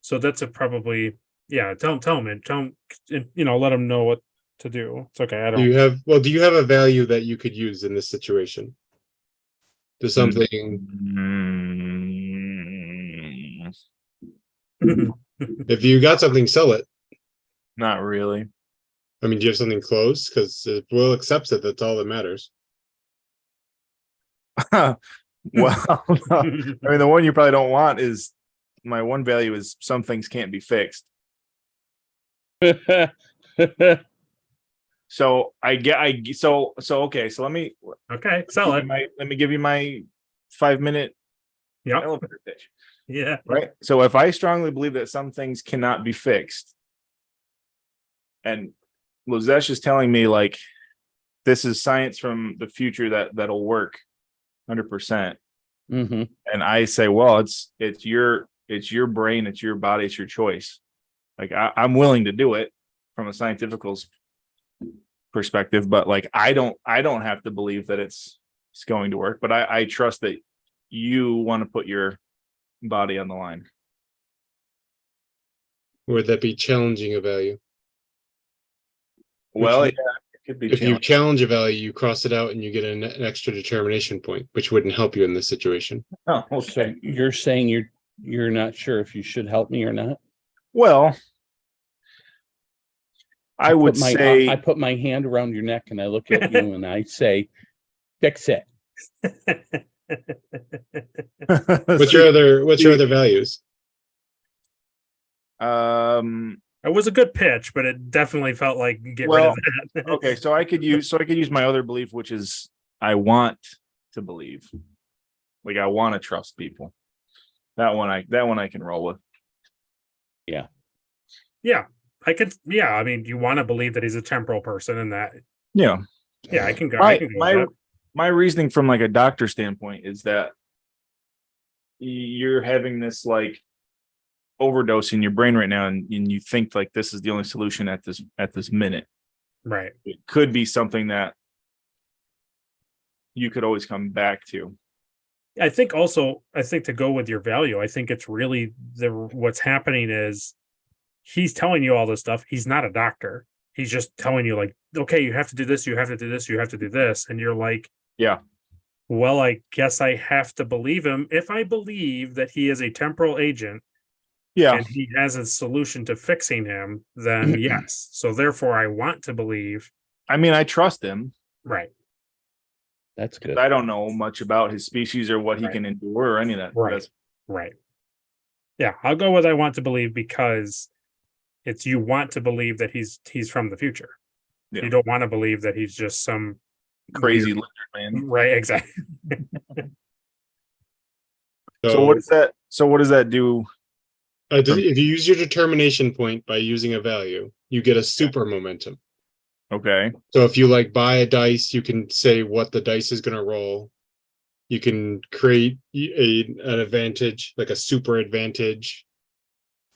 Speaker 2: So that's a probably Tell him, let him know what to do. It's okay. I
Speaker 6: Do you
Speaker 2: don't.
Speaker 6: have a value that you could use in this situation? To something
Speaker 7: Mm,
Speaker 6: if you got something, sell it.
Speaker 7: not really.
Speaker 6: I mean, do you have something close? Because if Will accepts it, that's all that matters.
Speaker 7: Well, I mean, the one you probably don't want is my one value is some things can't be fixed. So okay. So let me
Speaker 2: Okay, sell it.
Speaker 7: let me give you my 5-minute
Speaker 2: Yep.
Speaker 7: elevator pitch.
Speaker 2: Yeah.
Speaker 7: Right. So if I strongly believe that some things cannot be fixed, and Lozesh is telling me like this is science from the future that'll work 100%,
Speaker 5: Mm-hmm.
Speaker 7: and I say, well, it's your brain, it's your body, it's your choice. Like I'm willing to do it from a scientific perspective, but like I don't have to believe that it's going to work, but I trust that you want to put your body on the line.
Speaker 6: Would that be challenging a value?
Speaker 7: Well,
Speaker 6: Which-
Speaker 7: yeah, it could be
Speaker 6: If you
Speaker 7: challenging.
Speaker 6: challenge a value, you cross it out and you get an extra determination point, which wouldn't help you in this situation.
Speaker 7: Oh,
Speaker 5: So
Speaker 7: okay.
Speaker 5: you're saying you're not sure if you should help me or not?
Speaker 7: Well, I would
Speaker 5: I
Speaker 7: say
Speaker 5: put my hand around your neck and I look at you and I say, fix it.
Speaker 6: What's your other values?
Speaker 2: It was a good pitch, but it definitely felt like get rid of that.
Speaker 7: okay, so I could use my other belief, which is I want to believe. Like I want to trust people. That one I can roll with.
Speaker 2: Yeah, I could. Yeah, I mean, you want to believe that he's a temporal person, and that.
Speaker 7: Yeah.
Speaker 2: Yeah, I can go. I can go with that.
Speaker 7: My reasoning from like a doctor standpoint is that you're having this like overdose in your brain right now, and you think like this is the only solution at this minute.
Speaker 2: Right.
Speaker 7: It could be something that you could always come back to.
Speaker 2: I think to go with your value, I think it's really what's happening is he's telling you all this stuff. He's not a doctor. He's just telling you like, okay, you have to do this, you have to do this, you have to do this. And you're like,
Speaker 7: Yeah.
Speaker 2: Well, I guess I have to believe him. If I believe that he is a temporal agent
Speaker 7: Yeah.
Speaker 2: and he has a solution to fixing him, then yes. So therefore I want to believe.
Speaker 7: I mean, I trust him.
Speaker 2: Right.
Speaker 5: That's good.
Speaker 7: I don't know much about his species or what he can endure or any of that.
Speaker 2: Right. Right. Yeah, I'll go with I want to believe because it's you want to believe that he's from the future.
Speaker 7: Yeah.
Speaker 2: You don't want to believe that he's just some
Speaker 7: Crazy
Speaker 2: weird,
Speaker 7: lizard man.
Speaker 2: right? Exactly.
Speaker 7: So what does that do?
Speaker 6: If you use your determination point by using a value, you get a super momentum.
Speaker 7: Okay.
Speaker 6: So if you like buy a dice, you can say what the dice is going to roll. You can create an advantage, like a super advantage.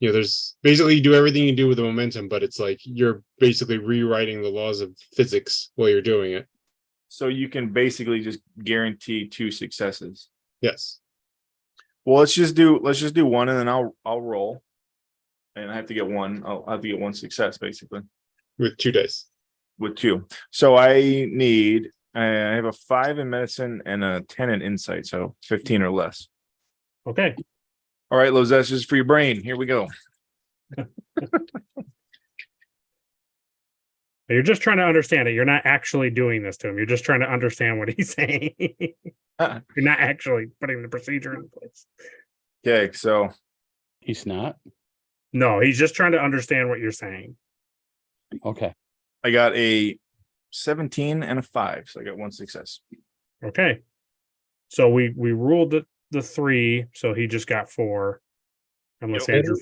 Speaker 6: You know, there's basically you do everything you do with the momentum, but it's like you're basically rewriting the laws of physics while you're doing it.
Speaker 7: So you can basically just guarantee 2 successes.
Speaker 6: Yes.
Speaker 7: Well, let's just do one, and then I'll roll, and I have to get one. I'll have to get one success basically
Speaker 6: With 2 dice.
Speaker 7: with 2. So I have a 5 in medicine and a 10 in insight, so 15 or less.
Speaker 2: Okay.
Speaker 7: All right, Lozesh, this is for your brain. Here we go.
Speaker 2: You're just trying to understand it. You're not actually doing this to him. You're just trying to understand what he's saying. You're not actually putting the procedure in place.
Speaker 7: Okay, so
Speaker 5: He's not?
Speaker 2: No, he's just trying to understand what you're saying.
Speaker 5: Okay.
Speaker 7: I got a 17 and a 5, so I got 1 success.
Speaker 2: Okay. So we ruled the 3, so he just got 4. Unless
Speaker 6: Yep.
Speaker 2: Andrew,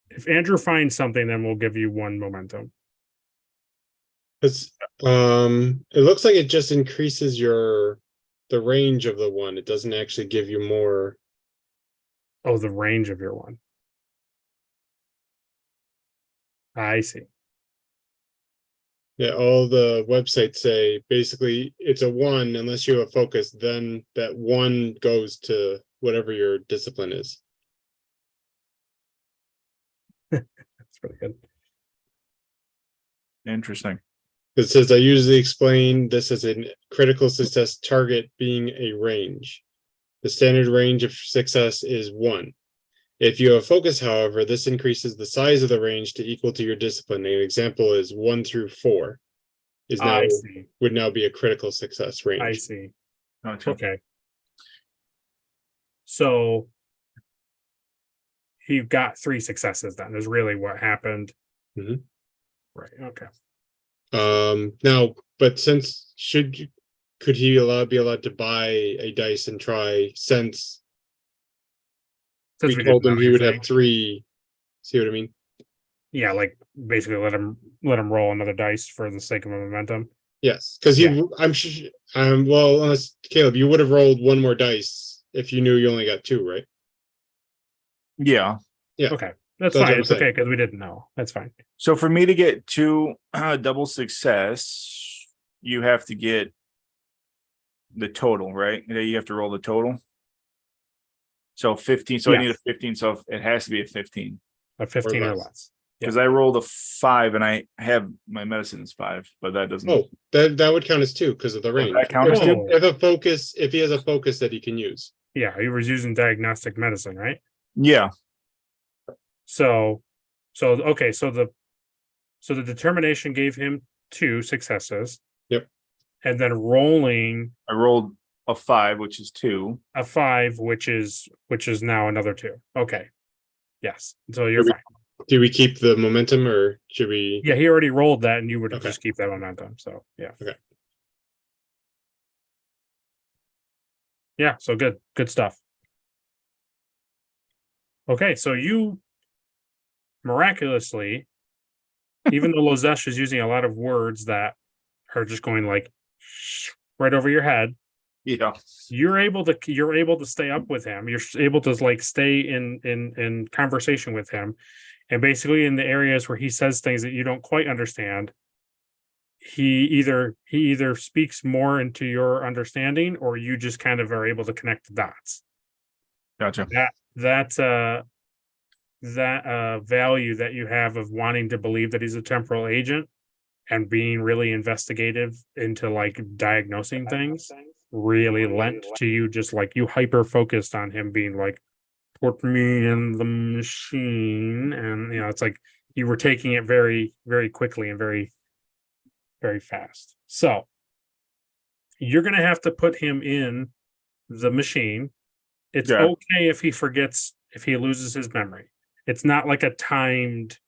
Speaker 2: if Andrew finds something, then we'll give you 1 momentum.
Speaker 6: It's it looks like it just increases the range of the one. It doesn't actually give you more.
Speaker 2: Oh, the range of your 1. I see.
Speaker 6: Yeah, all the websites say basically it's a 1 unless you have a focus, then that 1 goes to whatever your discipline is.
Speaker 2: That's pretty good.
Speaker 7: Interesting.
Speaker 6: It says I usually explain this as a critical success target being a range. The standard range of success is 1. If you have focus, however, this increases the size of the range to equal to your discipline. An example is 1 through 4 is now
Speaker 2: I see.
Speaker 6: would now be a critical success range.
Speaker 2: I see.
Speaker 7: Gotcha.
Speaker 2: Okay. So he got 3 successes then, is really what happened.
Speaker 6: Mhm.
Speaker 2: Right. Okay.
Speaker 6: Now, but since could he be allowed to buy a dice and try since
Speaker 2: Since
Speaker 6: we
Speaker 2: we
Speaker 6: told
Speaker 2: didn't
Speaker 6: him
Speaker 2: know
Speaker 6: he would
Speaker 2: anything.
Speaker 6: have 3, see what I mean?
Speaker 2: Yeah, like basically let him roll another dice for the sake of a momentum.
Speaker 6: Yes, because
Speaker 2: Yeah.
Speaker 6: I'm sure, well, unless Caleb, you would have rolled 1 more dice if you knew you only got 2, right?
Speaker 7: Yeah.
Speaker 6: Yeah.
Speaker 2: Okay. That's
Speaker 6: That's what
Speaker 2: fine.
Speaker 6: I'm
Speaker 2: It's okay
Speaker 6: saying.
Speaker 2: because we didn't know. That's fine.
Speaker 7: So for me to get 2 double success, you have to get the total, right? You have to roll the total. So 15. So I need a 15. So it has to be a 15
Speaker 2: A 15 or
Speaker 6: less.
Speaker 2: less.
Speaker 7: because I rolled a 5 and I have my medicine is 5, but that doesn't.
Speaker 6: Oh, that would count as 2 because of the range.
Speaker 7: that count as
Speaker 6: If-
Speaker 7: 2?
Speaker 6: if he has a focus that he can use.
Speaker 2: Yeah, he was using diagnostic medicine, right?
Speaker 7: Yeah.
Speaker 2: So okay, so the determination gave him 2 successes.
Speaker 6: Yep.
Speaker 2: And then rolling
Speaker 7: I rolled a 5, which is 2.
Speaker 2: a 5, which is now another 2. Okay. Yes. So you're
Speaker 6: we-
Speaker 2: fine.
Speaker 6: Do we keep the momentum or should we?
Speaker 2: Yeah, he already rolled that and you would
Speaker 6: Okay.
Speaker 2: just keep that momentum. So yeah.
Speaker 6: Okay.
Speaker 2: Yeah, so good stuff. Okay, so you miraculously, even though Lozesh is using a lot of words that are just going like right over your head,
Speaker 7: Yeah.
Speaker 2: you're able to stay up with him. You're able to like stay in conversation with him, and basically in the areas where he says things that you don't quite understand, he either speaks more into your understanding, or you just kind of are able to connect the dots.
Speaker 7: Gotcha.
Speaker 2: That value that you have of wanting to believe that he's a temporal agent and being really investigative into like diagnosing things really lent to you, just like you hyper focused on him being like, put me in the machine, and it's like you were taking it very, very quickly and very, very fast. So you're gonna have to put him in the machine. It's
Speaker 7: Yeah.
Speaker 2: okay if he forgets, if he loses his memory. It's not like a timed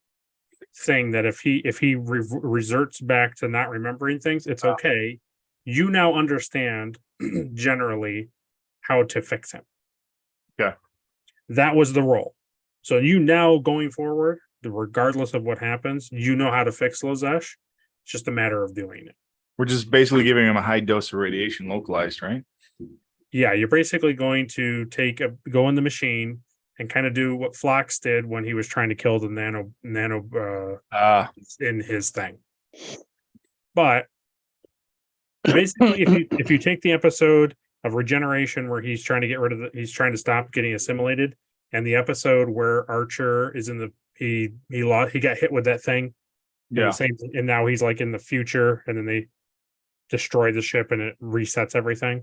Speaker 2: thing that if he resorts back to not remembering things, it's okay. You now understand generally how to fix him.
Speaker 7: Yeah.
Speaker 2: That was the role. So you now going forward, regardless of what happens, you know how to fix Lozesh. It's just a matter of doing it.
Speaker 7: We're just basically giving him a high dose of radiation localized, right?
Speaker 2: Yeah, you're basically going to go in the machine and kind of do what Phlox did when he was trying to kill the nano in his thing. But basically, if you take the episode of regeneration where he's trying to he's trying to stop getting assimilated, and the episode where Archer is in the he got hit with that thing.
Speaker 7: Yeah.
Speaker 2: And now he's like in the future, and then they destroy the ship and it resets everything.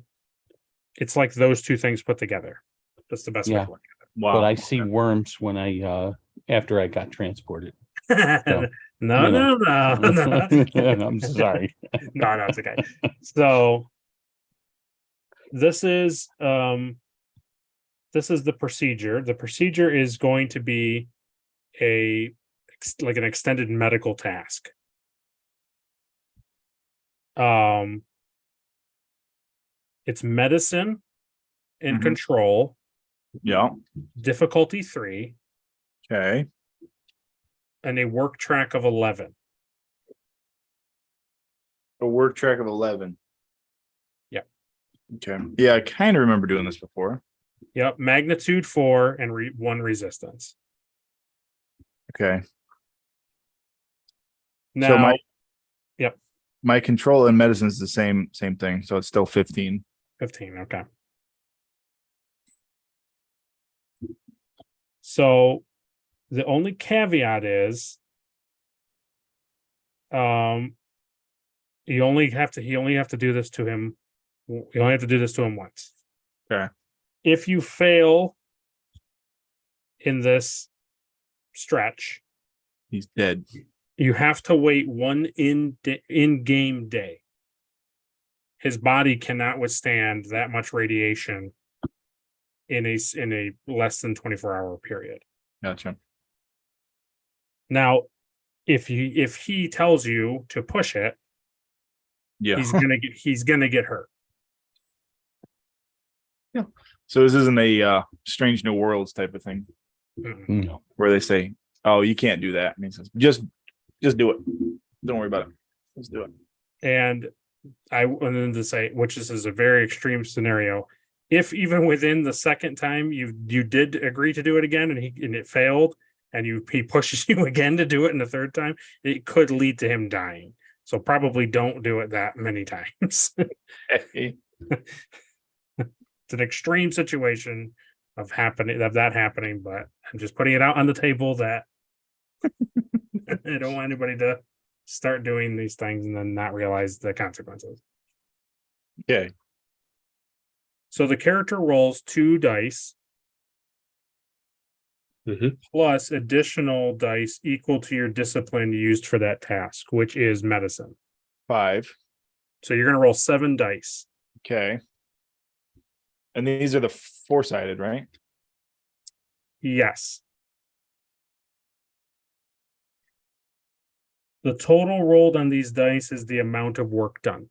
Speaker 2: It's like those two things put together. That's the best way
Speaker 5: Yeah.
Speaker 2: to look at it.
Speaker 7: Wow.
Speaker 5: But I see worms when I after I got transported.
Speaker 2: No, no, no, no.
Speaker 5: I'm sorry.
Speaker 2: No, it's okay. So this is the procedure. The procedure is going to be like an extended medical task. It's medicine and
Speaker 7: Mhm.
Speaker 2: control,
Speaker 7: Yeah.
Speaker 2: difficulty 3,
Speaker 7: Okay.
Speaker 2: and a work track of 11.
Speaker 7: A work track of 11.
Speaker 2: Yep.
Speaker 7: Okay. Yeah, I kind of remember doing this before.
Speaker 2: Yep, magnitude 4 and 1 resistance.
Speaker 7: Okay.
Speaker 2: Now,
Speaker 7: So
Speaker 2: yep,
Speaker 7: my control and medicine is the same thing. So it's still 15.
Speaker 2: 15. Okay. So the only caveat is, you only have to do this to him. You only have to do this to him once.
Speaker 7: Okay.
Speaker 2: If you fail in this stretch,
Speaker 7: He's dead.
Speaker 2: you have to wait one in-game day. His body cannot withstand that much radiation in a less than 24-hour period.
Speaker 7: Gotcha.
Speaker 2: Now, if he tells you to push it,
Speaker 7: Yeah.
Speaker 2: he's gonna get hurt.
Speaker 7: So this isn't a Strange New Worlds type of thing
Speaker 5: No.
Speaker 7: where they say, "Oh, you can't do that." And he says, "Just do it. Don't worry about it. Let's do it."
Speaker 2: And I wanted to say, which is a very extreme scenario. If even within the second time you did agree to do it again and it failed, and he pushes you again to do it in the third time, it could lead to him dying. So probably don't do it that many times.
Speaker 7: Hey.
Speaker 2: It's an extreme situation of that happening, but I'm just putting it out on the table that I don't want anybody to start doing these things and then not realize the consequences.
Speaker 7: Okay.
Speaker 2: So the character rolls 2 dice
Speaker 6: Mhm.
Speaker 2: plus additional dice equal to your discipline used for that task, which is medicine.
Speaker 7: 5.
Speaker 2: So you're going to roll 7 dice.
Speaker 7: Okay. And these are the 4-sided, right?
Speaker 2: Yes. The total rolled on these dice is the amount of work done.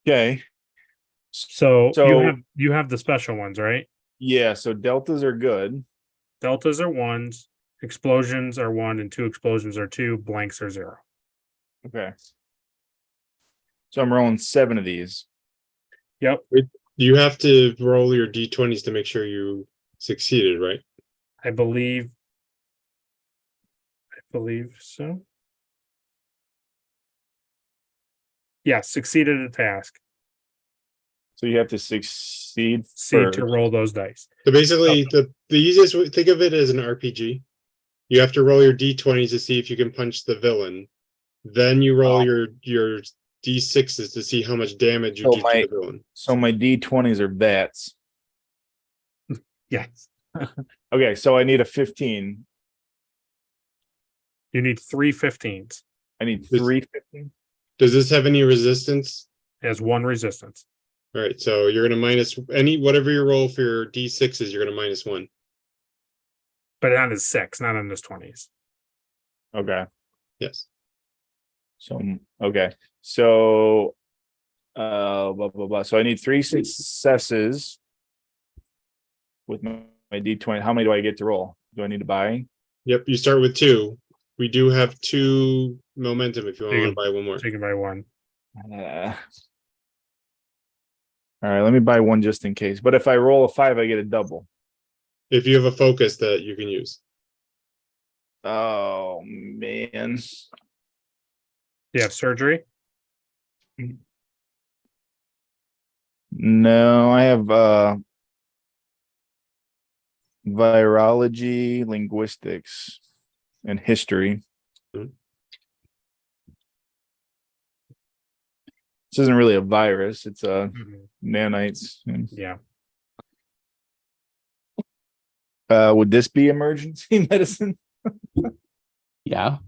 Speaker 7: Okay.
Speaker 2: So
Speaker 7: So-
Speaker 2: you have the special ones, right?
Speaker 7: Yeah. So deltas are good.
Speaker 2: Deltas are 1s, explosions are 1, and 2 explosions are 2, blanks are 0.
Speaker 7: Okay. So I'm rolling 7 of these.
Speaker 2: Yep,
Speaker 6: You have to roll your d20s to make sure you succeeded, right?
Speaker 2: I believe so. Yeah, succeeded a task.
Speaker 7: So you have to succeed
Speaker 2: See
Speaker 7: first.
Speaker 2: to roll those dice.
Speaker 6: So basically, the easiest way, think of it as an RPG. You have to roll your d20s to see if you can punch the villain. Then you roll your d6s to see how much damage you
Speaker 7: So
Speaker 6: do to
Speaker 7: my-
Speaker 6: the villain.
Speaker 7: So my D20s are VATs.
Speaker 2: Yes.
Speaker 7: Okay. So I need a 15.
Speaker 2: You need 3 15s.
Speaker 7: I need
Speaker 6: This-
Speaker 7: 3 15.
Speaker 6: Does this have any resistance?
Speaker 2: It has 1 resistance.
Speaker 6: All right, so you're gonna minus whatever you roll for your d6s, you're gonna minus 1.
Speaker 2: But on his 6, not on his 20s.
Speaker 7: Okay.
Speaker 6: Yes.
Speaker 7: So okay. So blah blah blah. So I need 3 successes with my D20. How many do I get to roll? Do I need to buy?
Speaker 6: Yep, you start with 2. We do have 2 momentum if you want to
Speaker 2: Taken-
Speaker 6: buy one more.
Speaker 2: Taken by 1.
Speaker 7: All right, let me buy 1 just in case. But if I roll a 5, I get a double.
Speaker 6: If you have a focus that you can use.
Speaker 7: Oh man.
Speaker 2: You have surgery?
Speaker 7: No, I have virology, linguistics, and history.
Speaker 6: Mhm.
Speaker 7: This isn't really a virus, it's
Speaker 2: Mhm.
Speaker 7: nanites.
Speaker 2: Yeah.
Speaker 7: Would this be emergency medicine?
Speaker 5: Yeah,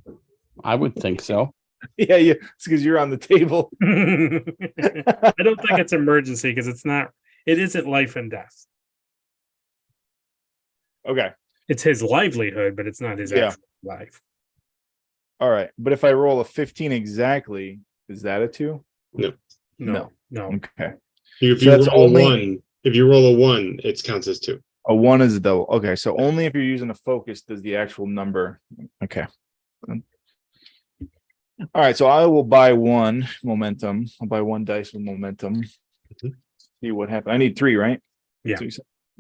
Speaker 5: I would think so.
Speaker 7: Yeah, it's because you're on the table.
Speaker 2: I don't think it's emergency because it isn't life and death.
Speaker 7: Okay.
Speaker 2: It's his livelihood, but it's not his
Speaker 7: Yeah.
Speaker 2: actual life.
Speaker 7: All right. But if I roll a 15 exactly, is that a 2?
Speaker 2: No.
Speaker 7: Okay.
Speaker 6: If
Speaker 7: So
Speaker 6: you
Speaker 7: that's
Speaker 6: roll
Speaker 7: only-
Speaker 6: a 1, if you roll a 1, it counts as 2.
Speaker 7: A 1 is a double. Okay. So only if you're using a focus does the actual number. Okay. All right. So I will buy 1 momentum. I'll buy 1 dice with momentum. See what happens. I need 3, right?
Speaker 2: Yeah.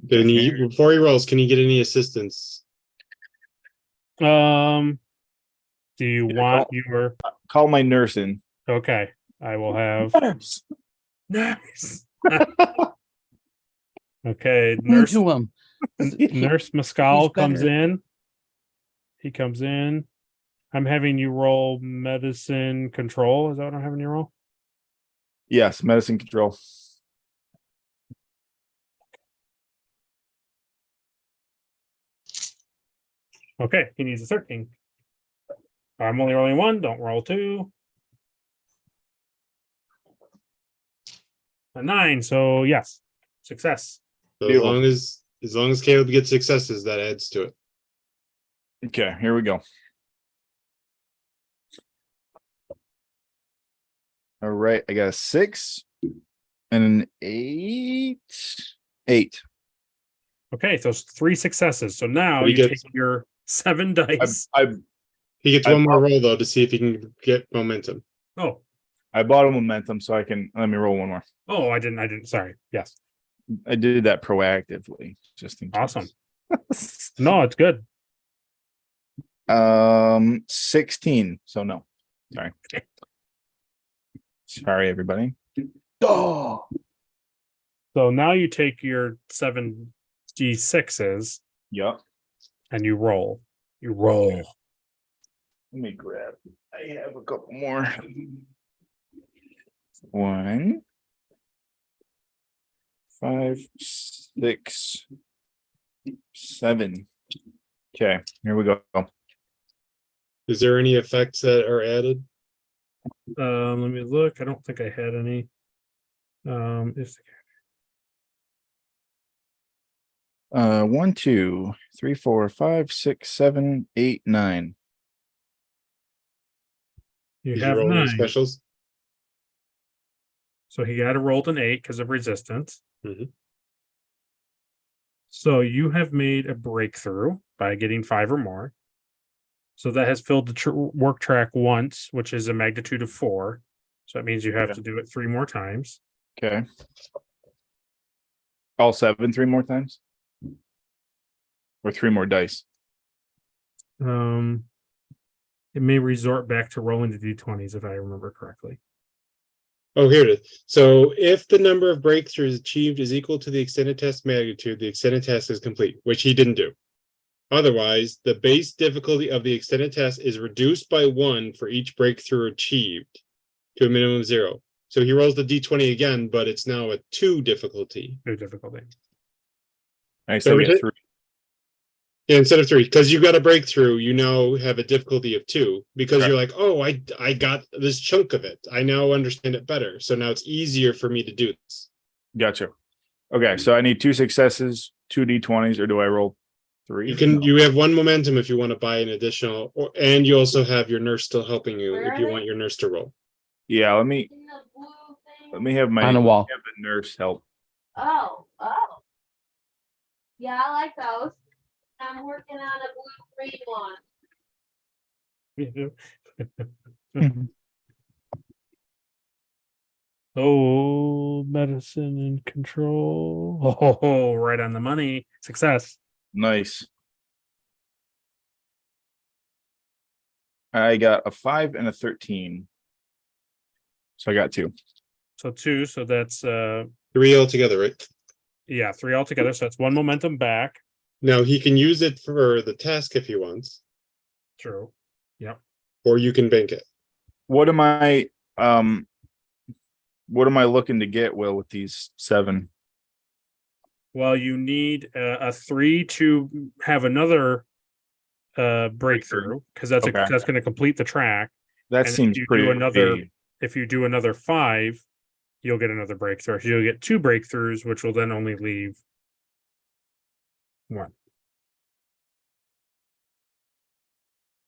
Speaker 6: Then before he rolls, can he get any assistance?
Speaker 2: Do you
Speaker 7: Yeah,
Speaker 2: want your
Speaker 7: Call my nurse in.
Speaker 2: okay? I will have nice. Okay, nurse
Speaker 5: To him.
Speaker 2: Nurse Mescal
Speaker 5: He's
Speaker 2: comes
Speaker 5: better.
Speaker 2: in. He comes in. I'm having you roll medicine control. Is that what I'm having you roll?
Speaker 7: Yes, medicine control.
Speaker 2: Okay, he needs a 13. I'm only rolling 1. Don't roll 2. A 9. So yes, success.
Speaker 6: So
Speaker 7: Beautiful.
Speaker 6: as long as Caleb gets successes, that adds to it.
Speaker 7: Okay, here we go. All right, I got a 6 and an 8. 8.
Speaker 2: Okay, so 3 successes. So now
Speaker 6: He
Speaker 2: you
Speaker 6: gets-
Speaker 2: take your 7 dice.
Speaker 6: He gets one more roll though to see if he can get momentum.
Speaker 7: I bought a momentum, so I can let me roll one more.
Speaker 2: Oh, I didn't. Sorry. Yes.
Speaker 7: I did that proactively, just in case.
Speaker 2: Awesome. No, it's good.
Speaker 7: 16. So no. Sorry. Sorry, everybody.
Speaker 5: Oh,
Speaker 2: So now you take your 7 d6s
Speaker 7: Yup.
Speaker 2: and you roll. You roll.
Speaker 7: Let me grab. I have a couple more. 1, 5, 6, 7. Okay, here we go.
Speaker 6: Is there any effects that are added?
Speaker 2: Let me look. I don't think I had any. If
Speaker 7: 1, 2, 3, 4, 5, 6, 7, 8, 9.
Speaker 2: you
Speaker 6: Did
Speaker 2: have
Speaker 6: roll any
Speaker 2: 9,
Speaker 6: specials?
Speaker 2: so he had rolled an 8 because of resistance.
Speaker 6: Mhm.
Speaker 2: So you have made a breakthrough by getting 5 or more. So that has filled the work track once, which is a magnitude of 4. So that means you have
Speaker 7: Yeah.
Speaker 2: to do it 3 more times.
Speaker 7: Okay. All 7 3 more times? Or 3 more dice?
Speaker 2: It may resort back to rolling the d20s if I remember correctly.
Speaker 6: Oh, here it is. So if the number of breakthroughs achieved is equal to the extended test magnitude, the extended test is complete, which he didn't do. Otherwise, the base difficulty of the extended test is reduced by 1 for each breakthrough achieved to a minimum of 0. So he rolls the d20 again, but it's now a 2 difficulty.
Speaker 2: No difficulty.
Speaker 7: I still
Speaker 6: every
Speaker 7: get
Speaker 6: ti-
Speaker 7: 3.
Speaker 6: Yeah, instead of 3, because you got a breakthrough, you now have a difficulty of 2 because
Speaker 7: Correct.
Speaker 6: you're like, oh, I got this chunk of it. I now understand it better. So now it's easier for me to do this.
Speaker 7: Gotcha. Okay, so I need 2 successes, 2 d20s, or do I roll 3?
Speaker 6: You have 1 momentum if you want to buy an additional, and you also have your nurse still helping you if you want your nurse to roll.
Speaker 7: Yeah, let me
Speaker 4: In the blue thing?
Speaker 7: have my
Speaker 5: on the wall.
Speaker 7: have the nurse help.
Speaker 4: Oh. Yeah, I like those. I'm working on a blue-green one.
Speaker 2: Oh, medicine and control. Oh, right on the money. Success.
Speaker 7: Nice. I got a 5 and a 13. So I got 2.
Speaker 2: So 2. So that's
Speaker 6: 3 altogether, right?
Speaker 2: yeah, 3 altogether. So that's 1 momentum back.
Speaker 6: Now he can use it for the task if he wants,
Speaker 2: True. Yep.
Speaker 6: or you can bank it.
Speaker 7: What am I looking to get, Will, with these 7?
Speaker 2: Well, you need a 3 to have another breakthrough, because that's
Speaker 7: Okay.
Speaker 2: that's going to complete the track.
Speaker 7: That
Speaker 2: And if
Speaker 7: seems
Speaker 2: you
Speaker 7: pretty.
Speaker 2: do another, if you do another 5, you'll get another breakthrough. So you'll get 2 breakthroughs, which will then only leave 1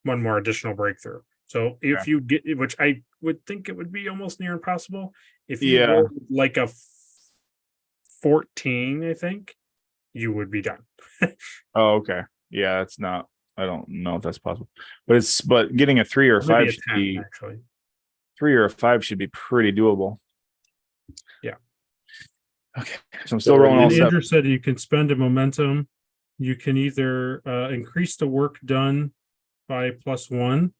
Speaker 2: more additional breakthrough. So if you get, which I would think it would be almost near impossible, if you
Speaker 7: Yeah.
Speaker 2: rolled like a 14, I think you would be done.
Speaker 7: Oh, okay. Yeah, it's not. I don't know if that's possible, but getting a 3 or a 5
Speaker 2: Maybe a
Speaker 7: should
Speaker 2: 10,
Speaker 7: be
Speaker 2: actually.
Speaker 7: 3 or a 5 should be pretty doable.
Speaker 2: Yeah.
Speaker 7: Okay, so I'm still rolling all
Speaker 2: And
Speaker 7: seven.
Speaker 2: Andrew said you can spend a momentum. You can either increase the work done by +1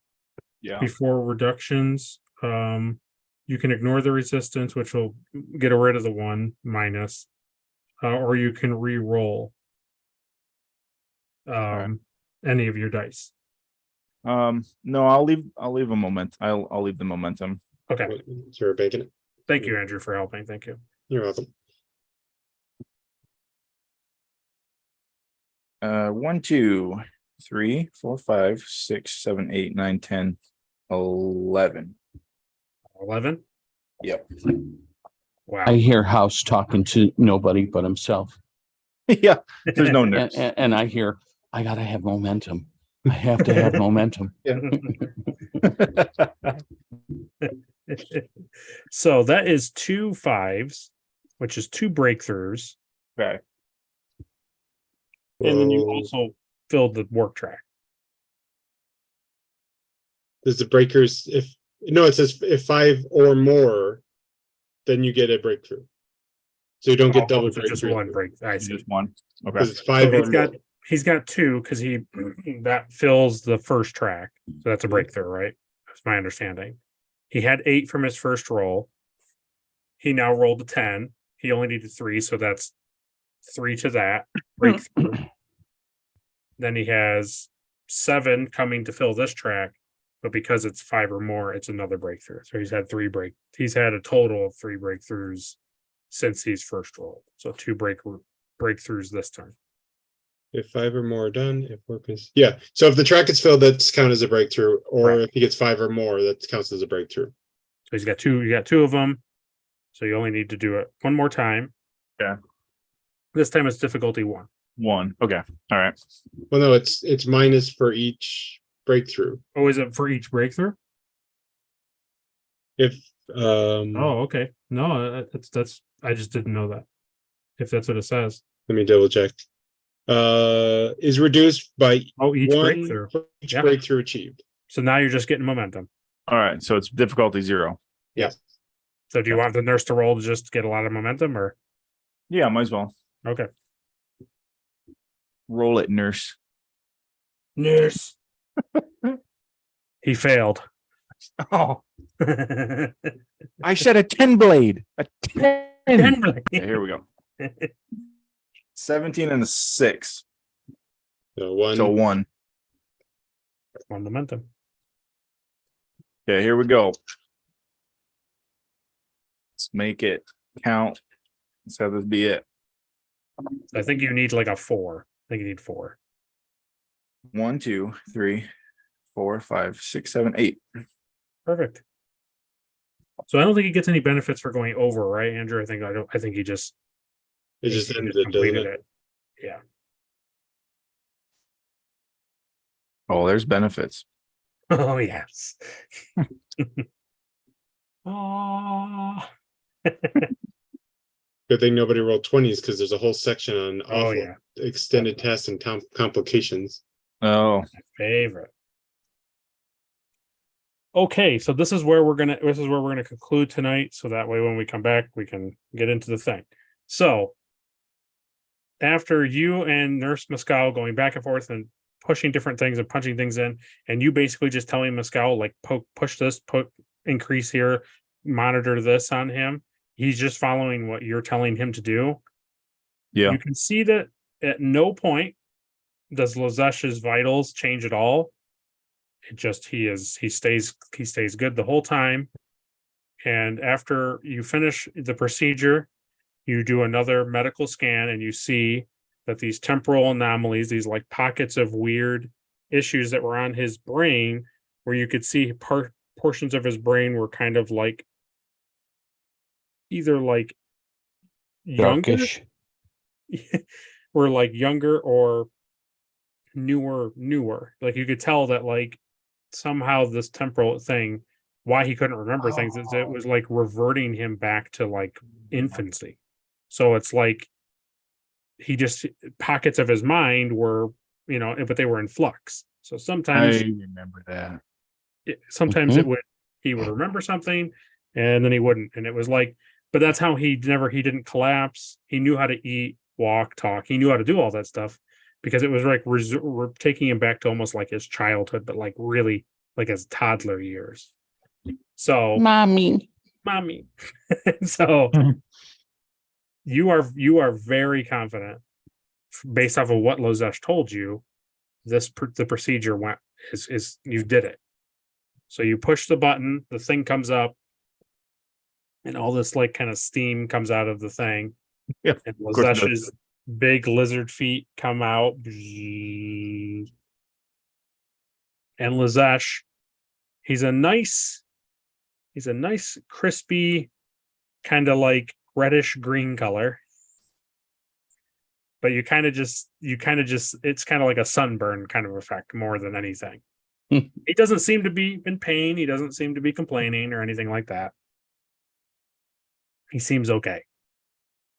Speaker 7: Yeah.
Speaker 2: before reductions. You can ignore the resistance, which will get rid of the 1 minus, or you can re-roll any of your dice.
Speaker 7: No, I'll leave a moment. I'll leave the momentum.
Speaker 2: Okay.
Speaker 6: So we're banking it.
Speaker 2: Thank you, Andrew, for helping. Thank you.
Speaker 6: You're welcome.
Speaker 7: 1, 2, 3, 4, 5, 6, 7, 8, 9, 10, 11.
Speaker 2: 11.
Speaker 7: Yep.
Speaker 2: Wow.
Speaker 5: I hear House talking to nobody but himself.
Speaker 7: Yeah, there's no
Speaker 5: And,
Speaker 7: nurse.
Speaker 5: and I hear, I gotta have momentum. I have to have momentum.
Speaker 2: So that is 2 5s, which is 2 breakthroughs.
Speaker 7: Okay.
Speaker 2: And then you
Speaker 6: Whoa.
Speaker 2: also filled the work track.
Speaker 6: Does the breakers, if no, it says if 5 or more, then you get a breakthrough. So you don't get double
Speaker 2: so just
Speaker 6: breakthrough.
Speaker 2: 1 break. I see.
Speaker 7: Just 1. Okay.
Speaker 6: Because it's 5
Speaker 2: So
Speaker 6: or more.
Speaker 2: he's got 2 because that fills the first track. So that's a breakthrough, right? That's my understanding. He had 8 from his first roll. He now rolled a 10. He only needed 3, so that's 3 to that breakthrough. Then he has 7 coming to fill this track, but because it's 5 or more, it's another breakthrough. So he's had he's had a total of 3 breakthroughs since he's first rolled. So 2 breakthroughs this turn.
Speaker 6: If 5 or more are done, if work is So if the track is filled, that's counted as a breakthrough, or
Speaker 2: Correct.
Speaker 6: if he gets 5 or more, that counts as a breakthrough.
Speaker 2: So he's got 2. You got 2 of them. So you only need to do it 1 more time.
Speaker 7: Yeah.
Speaker 2: This time it's difficulty 1.
Speaker 7: 1. Okay. All right.
Speaker 6: Well, no, it's minus for each breakthrough.
Speaker 2: Oh, is it for each breakthrough?
Speaker 6: If
Speaker 2: Oh, okay. No, that's I just didn't know that. If that's what it says.
Speaker 6: let me double check. Is reduced by
Speaker 2: Each
Speaker 6: 1
Speaker 2: breakthrough.
Speaker 6: for each
Speaker 2: Yeah.
Speaker 6: breakthrough achieved.
Speaker 2: So now you're just getting momentum.
Speaker 7: All right. So it's difficulty 0.
Speaker 6: Yes.
Speaker 2: So do you want the nurse to roll to just get a lot of momentum, or
Speaker 7: Yeah, might as well.
Speaker 2: okay?
Speaker 7: Roll it, nurse.
Speaker 2: Nurse. He failed.
Speaker 7: Oh, I said a 10 blade. A 10. Okay, here we go. 17 and a 6.
Speaker 6: So 1.
Speaker 7: So 1.
Speaker 2: One momentum.
Speaker 7: Okay, here we go. Let's make it count. Let's have this be it.
Speaker 2: I think you need like a 4. I think you need 4.
Speaker 7: 1, 2, 3, 4, 5, 6, 7, 8.
Speaker 2: Perfect. So I don't think he gets any benefits for going over, right, Andrew? I think he just
Speaker 6: It just
Speaker 2: he
Speaker 6: ended it, doesn't
Speaker 2: completed
Speaker 6: it?
Speaker 2: it. Yeah.
Speaker 7: Oh, there's benefits.
Speaker 2: Oh yes. Oh.
Speaker 6: Good thing nobody rolled 20s because there's a whole section on
Speaker 2: Oh
Speaker 6: awful
Speaker 2: yeah.
Speaker 6: extended tests and complications.
Speaker 7: Oh,
Speaker 2: My favorite. Okay, so this is where we're gonna conclude tonight. So that way, when we come back, we can get into the thing. So after you and Nurse Mescal going back and forth and pushing different things and punching things in, and you basically just telling Mescal like push this, increase here, monitor this on him. He's just following what you're telling him to do.
Speaker 7: yeah.
Speaker 2: You can see that at no point does Lozesh's vitals change at all. It just he stays good the whole time. And after you finish the procedure, You do another medical scan and you see that these temporal anomalies, these like pockets of weird issues that were on his brain, where you could see portions of his brain were kind of like either like younger,
Speaker 5: Darkish.
Speaker 2: were like younger or newer. Like you could tell that like somehow this temporal thing, why he couldn't remember things, is it was like reverting him back to like infancy. So it's like he just pockets of his mind were, but they were in flux. So
Speaker 7: I
Speaker 2: sometimes
Speaker 7: remember that.
Speaker 2: sometimes he would remember something and then he wouldn't. And it was like, but that's how he didn't collapse. He knew how to eat, walk, talk. He knew how to do all that stuff because it was like we're taking him back to almost like his childhood, but like really like his toddler years. So
Speaker 5: Mommy.
Speaker 2: So you are very confident based off of what Lozesh told you, the procedure went is you did it. So you push the button, the thing comes up, and all this like kind of steam comes out of the thing.
Speaker 7: Yeah,
Speaker 2: and
Speaker 7: course it does.
Speaker 2: Lozesh's big lizard feet come out. And Lozesh, he's a nice crispy, kind of like reddish green color. But you kind of just it's kind of like a sunburn kind of effect more than anything. He doesn't seem to be in pain. He doesn't seem to be complaining or anything like that. He seems okay.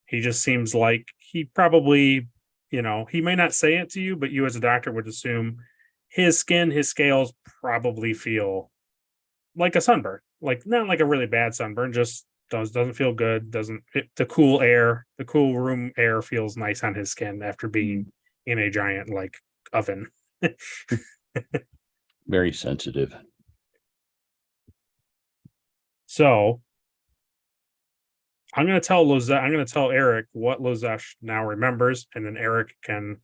Speaker 2: He just seems like he probably, he may not say it to you, but you as a doctor would assume his skin, his scales probably feel like a sunburn, like not like a really bad sunburn, just doesn't feel good. The cool room air feels nice on his skin after being in a giant like oven.
Speaker 5: Very sensitive.
Speaker 2: So I'm going to tell Eric what Lozesh now remembers, and then Eric can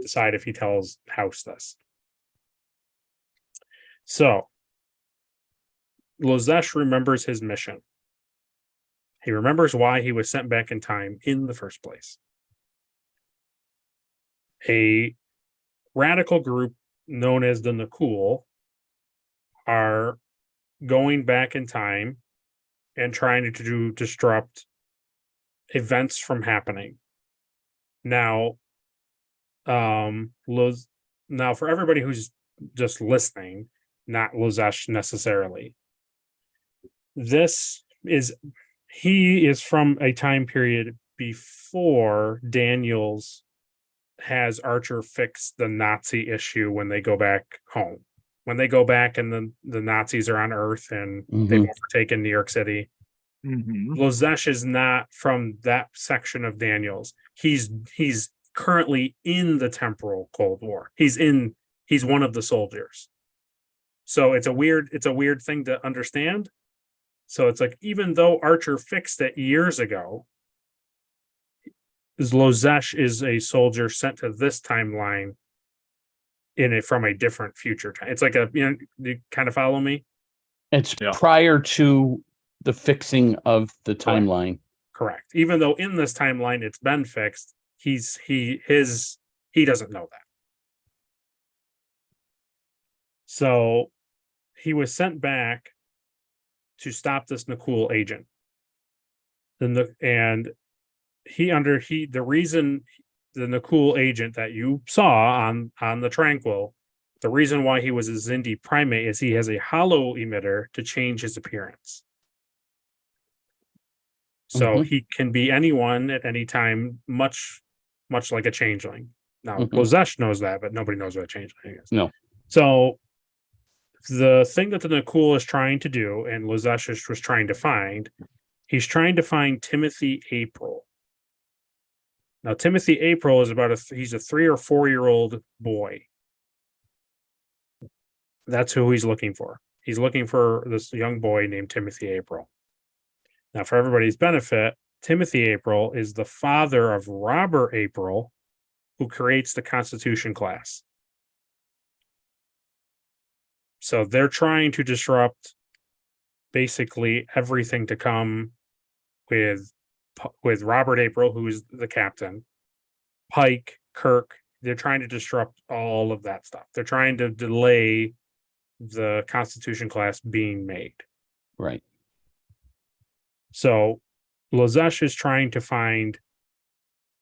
Speaker 2: decide if he tells House this. So Lozesh remembers his mission. He remembers why he was sent back in time in the first place. A radical group known as the Nakul are going back in time and trying to disrupt events from happening. Now, now for everybody who's just listening, not Lozesh necessarily, he is from a time period before Daniels has Archer fix the Nazi issue when they go back home. When they go back and the Nazis are on Earth and they've overtaken New York City. Lozesh is not from that section of Daniels. He's currently in the temporal Cold War. He's one of the soldiers. So it's a weird thing to understand. So it's like, even though Archer fixed it years ago, Lozesh is a soldier sent to this timeline from a different future time. It's like you kind of follow me?
Speaker 5: It's prior to the fixing of the timeline.
Speaker 2: Correct. Even though in this timeline it's been fixed, he doesn't know that. So he was sent back to stop this Nakul agent. The reason the Nakul agent that you saw on the Tranquil, the reason why he was a Xindi primate is he has a hollow emitter to change his appearance. So he can be anyone at any time, much like a changeling. Now, Lozesh knows that, but nobody knows what a changeling is.
Speaker 5: No.
Speaker 2: So the thing that the Nakul is trying to do, and Lozesh was trying to find, he's trying to find Timothy April. Now, Timothy April is he's a 3 or 4 year old boy. That's who he's looking for. He's looking for this young boy named Timothy April. Now, for everybody's benefit, Timothy April is the father of Robert April, who creates the Constitution class. So they're trying to disrupt basically everything to come with Robert April, who is the captain, Pike, Kirk. They're trying to disrupt all of that stuff. They're trying to delay the Constitution class being made.
Speaker 5: Right.
Speaker 2: So Lozesh is trying to find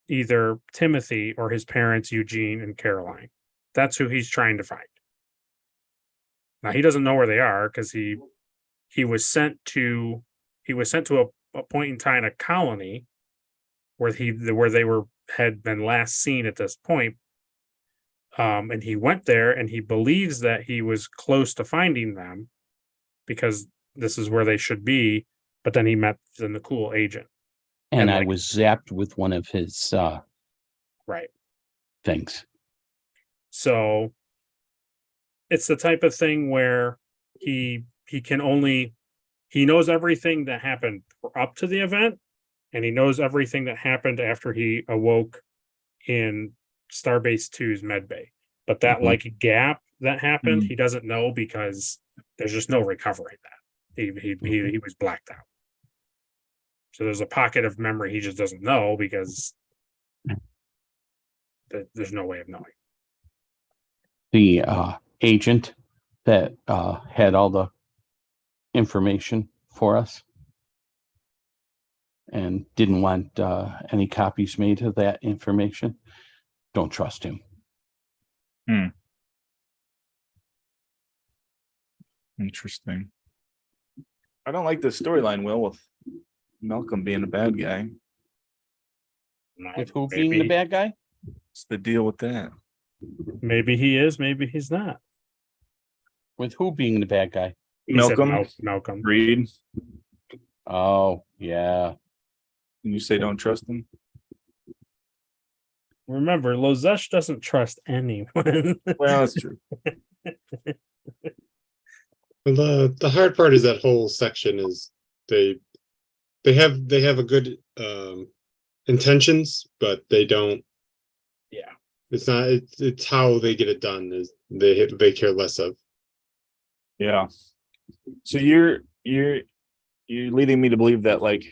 Speaker 2: either Timothy or his parents, Eugene and Caroline. That's who he's trying to find. Now he doesn't know where they are because he was sent to a point in time a colony where they had been last seen at this point. And he went there and he believes that he was close to finding them because this is where they should be. But then he met the Nakul agent.
Speaker 5: And I
Speaker 2: like-
Speaker 5: was zapped with one of his
Speaker 2: Right.
Speaker 5: things.
Speaker 2: So it's the type of thing where he knows everything that happened up to the event, and he knows everything that happened after he awoke in Starbase 2's medbay. But that
Speaker 5: Mhm.
Speaker 2: like gap that happened,
Speaker 7: Mhm.
Speaker 2: he doesn't know because there's just no recovering that. He was blacked out. So there's a pocket of memory he just doesn't know because there's no way of knowing.
Speaker 5: The agent that had all the information for us and didn't want any copies made of that information. Don't trust him.
Speaker 7: Interesting. I don't like the storyline, Will, with Malcolm being a bad guy.
Speaker 5: With who being the bad guy?
Speaker 7: What's the deal with that?
Speaker 2: Maybe he is, maybe he's not.
Speaker 5: With who being the bad guy?
Speaker 2: He said
Speaker 7: Malcolm?
Speaker 2: Malcolm.
Speaker 7: Reed?
Speaker 5: Oh, yeah.
Speaker 7: And you say don't trust him?
Speaker 2: Remember, Lozesh doesn't trust anyone.
Speaker 7: Well, that's true.
Speaker 6: And the hard part is that whole section is they have a good intentions, but they don't.
Speaker 2: Yeah.
Speaker 6: It's not. It's how they get it done is they care less of.
Speaker 7: Yeah. So you're leading me to believe that like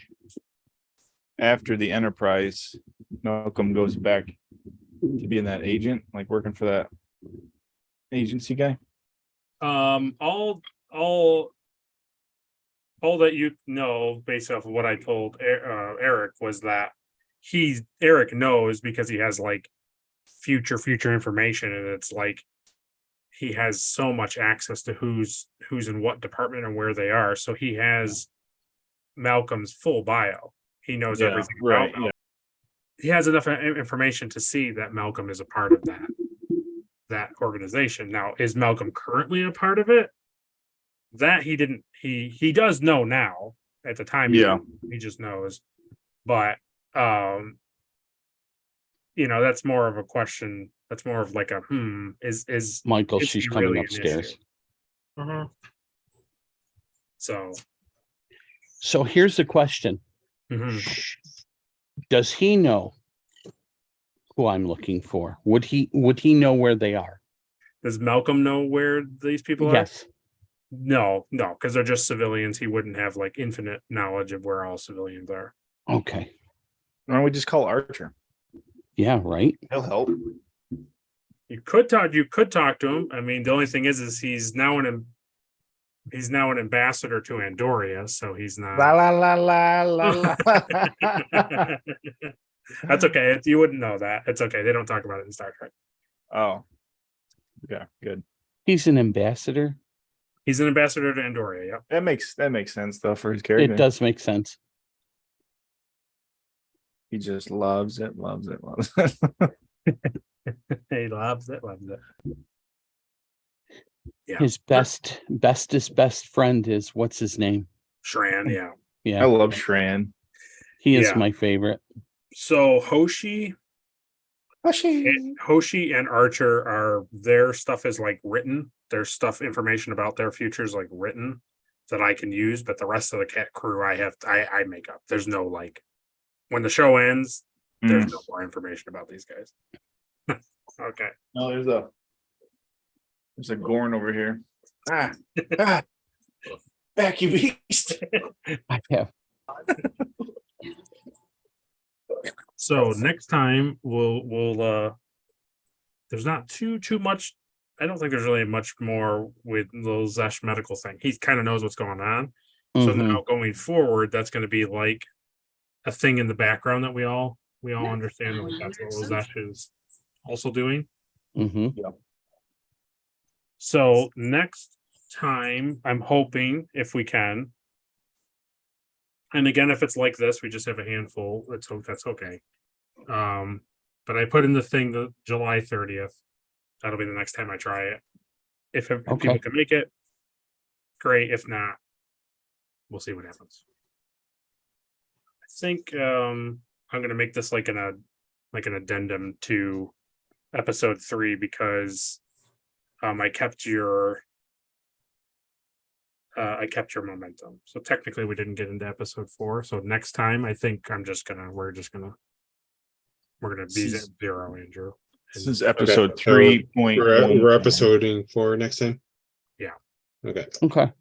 Speaker 7: after the Enterprise, Malcolm goes back to being that agent, like working for that agency guy.
Speaker 2: All that you know based off of what I told Eric was that Eric knows because he has like future information, and it's like he has so much access to who's in what department and where they are. So he has Malcolm's full bio. He knows everything about Malcolm. He has enough information to see that Malcolm is a part of that organization. Now, is Malcolm currently a part of it? That he didn't. He does know now. At the time, he just knows. But that's more of a question. That's more of like a is
Speaker 5: Michael,
Speaker 2: is
Speaker 5: she's
Speaker 2: he
Speaker 5: coming
Speaker 2: really an
Speaker 5: upstairs.
Speaker 2: issue?
Speaker 3: Mm-hmm.
Speaker 5: So here's the question.
Speaker 2: Mhm.
Speaker 5: Does he know who I'm looking for? Would he know where they are?
Speaker 2: Does Malcolm know where these people are?
Speaker 5: Yes.
Speaker 2: No, because they're just civilians. He wouldn't have like infinite knowledge of where all civilians are.
Speaker 5: Okay.
Speaker 7: Why don't we just call Archer?
Speaker 5: Yeah, right.
Speaker 7: He'll help.
Speaker 2: You could talk to him. I mean, the only thing is he's now an ambassador to Andoria, so he's not.
Speaker 7: La la la la la la.
Speaker 2: That's okay. You wouldn't know that. It's okay. They don't talk about it in Star Trek.
Speaker 7: Oh, yeah, good.
Speaker 5: He's an ambassador.
Speaker 2: He's an ambassador to Andoria. Yep.
Speaker 7: That makes sense though for his character.
Speaker 5: It does make sense.
Speaker 7: He just loves it.
Speaker 2: He loves it. Yeah.
Speaker 5: His bestest best friend is what's his name?
Speaker 2: Shran. Yeah.
Speaker 7: I
Speaker 5: Yeah,
Speaker 7: love Shran.
Speaker 5: he is
Speaker 2: Yeah.
Speaker 5: my favorite.
Speaker 2: So Hoshi and Archer are their stuff is like written. Their stuff, information about their futures like written that I can use, but the rest of the cat crew I make up. There's no like when the show ends, there's no more information about these guys. Okay.
Speaker 7: No, there's a Gorn over here. Back you beast.
Speaker 5: I have
Speaker 2: So next time we'll there's not too much. I don't think there's really much more with the Lozesh medical thing. He kind of knows what's going on. So
Speaker 5: Mhm.
Speaker 2: now going forward, that's going to be like a thing in the background that we all understand. Like that's what Lozesh is also doing.
Speaker 5: Mhm.
Speaker 2: So next time, I'm hoping if we can, and again, if it's like this, we just have a handful. That's okay. But I put in the thing the July 30th. That'll be the next time I try it. If people
Speaker 5: Okay.
Speaker 2: can make it, great. If not, we'll see what happens. I think I'm gonna make this like an addendum to episode 3 because I kept your momentum. So technically we didn't get into episode 4. So next time I think we're gonna be at 0, Andrew.
Speaker 7: This is episode
Speaker 6: so
Speaker 7: 3.1.
Speaker 6: we're episoding for next time.
Speaker 2: Yeah.
Speaker 6: Okay.
Speaker 5: Okay.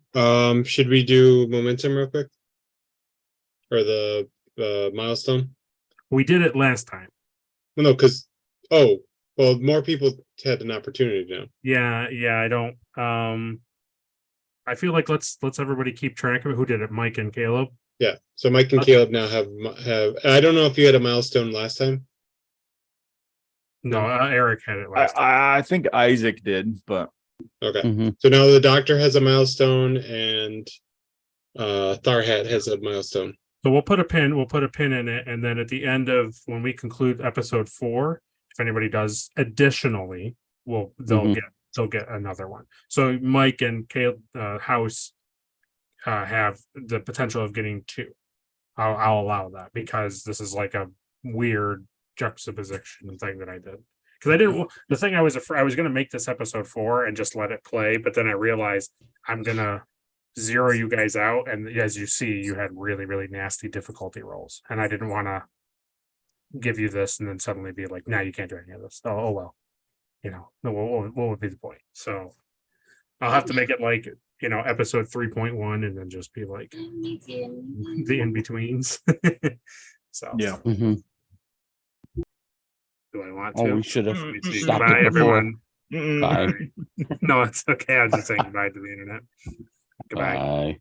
Speaker 6: Should we do momentum real quick? Or the milestone?
Speaker 2: We did it last time.
Speaker 6: Well, no, more people had an opportunity now.
Speaker 2: Yeah, I don't I feel like let's everybody keep track of it. Who did it? Mike and Caleb.
Speaker 6: Yeah. So Mike and Caleb now have. I don't know if you had a milestone last time.
Speaker 2: No, Eric had it last time.
Speaker 7: I think Isaac did, but
Speaker 6: Okay.
Speaker 5: Mhm.
Speaker 6: So now the doctor has a milestone and Arhat has a milestone.
Speaker 2: So we'll put a pin in it, and then at the end of when we conclude episode 4, if anybody does additionally, they'll get another one. So Mike and Caleb House have the potential of getting 2. I'll allow that because this is like a weird juxtaposition thing that I did. Because I didn't. The thing I was going to make this episode 4 and just let it play, but then I realized I'm gonna zero you guys out, and as you see, you had really, really nasty difficulty rolls, and I didn't want to give you this and then suddenly be like, "Nah, you can't do any of this." Oh well, what would be the point? So I'll have to make it like episode 3.1, and then just be like the in betweens. So
Speaker 7: yeah.
Speaker 5: Mhm.
Speaker 2: do I want
Speaker 5: Oh,
Speaker 2: to?
Speaker 5: we should have
Speaker 2: Let me see.
Speaker 5: stopped
Speaker 2: Goodbye,
Speaker 5: it before.
Speaker 2: everyone.
Speaker 5: Bye.
Speaker 2: No, it's okay. I'm just saying goodbye to the internet. Goodbye.
Speaker 5: Bye.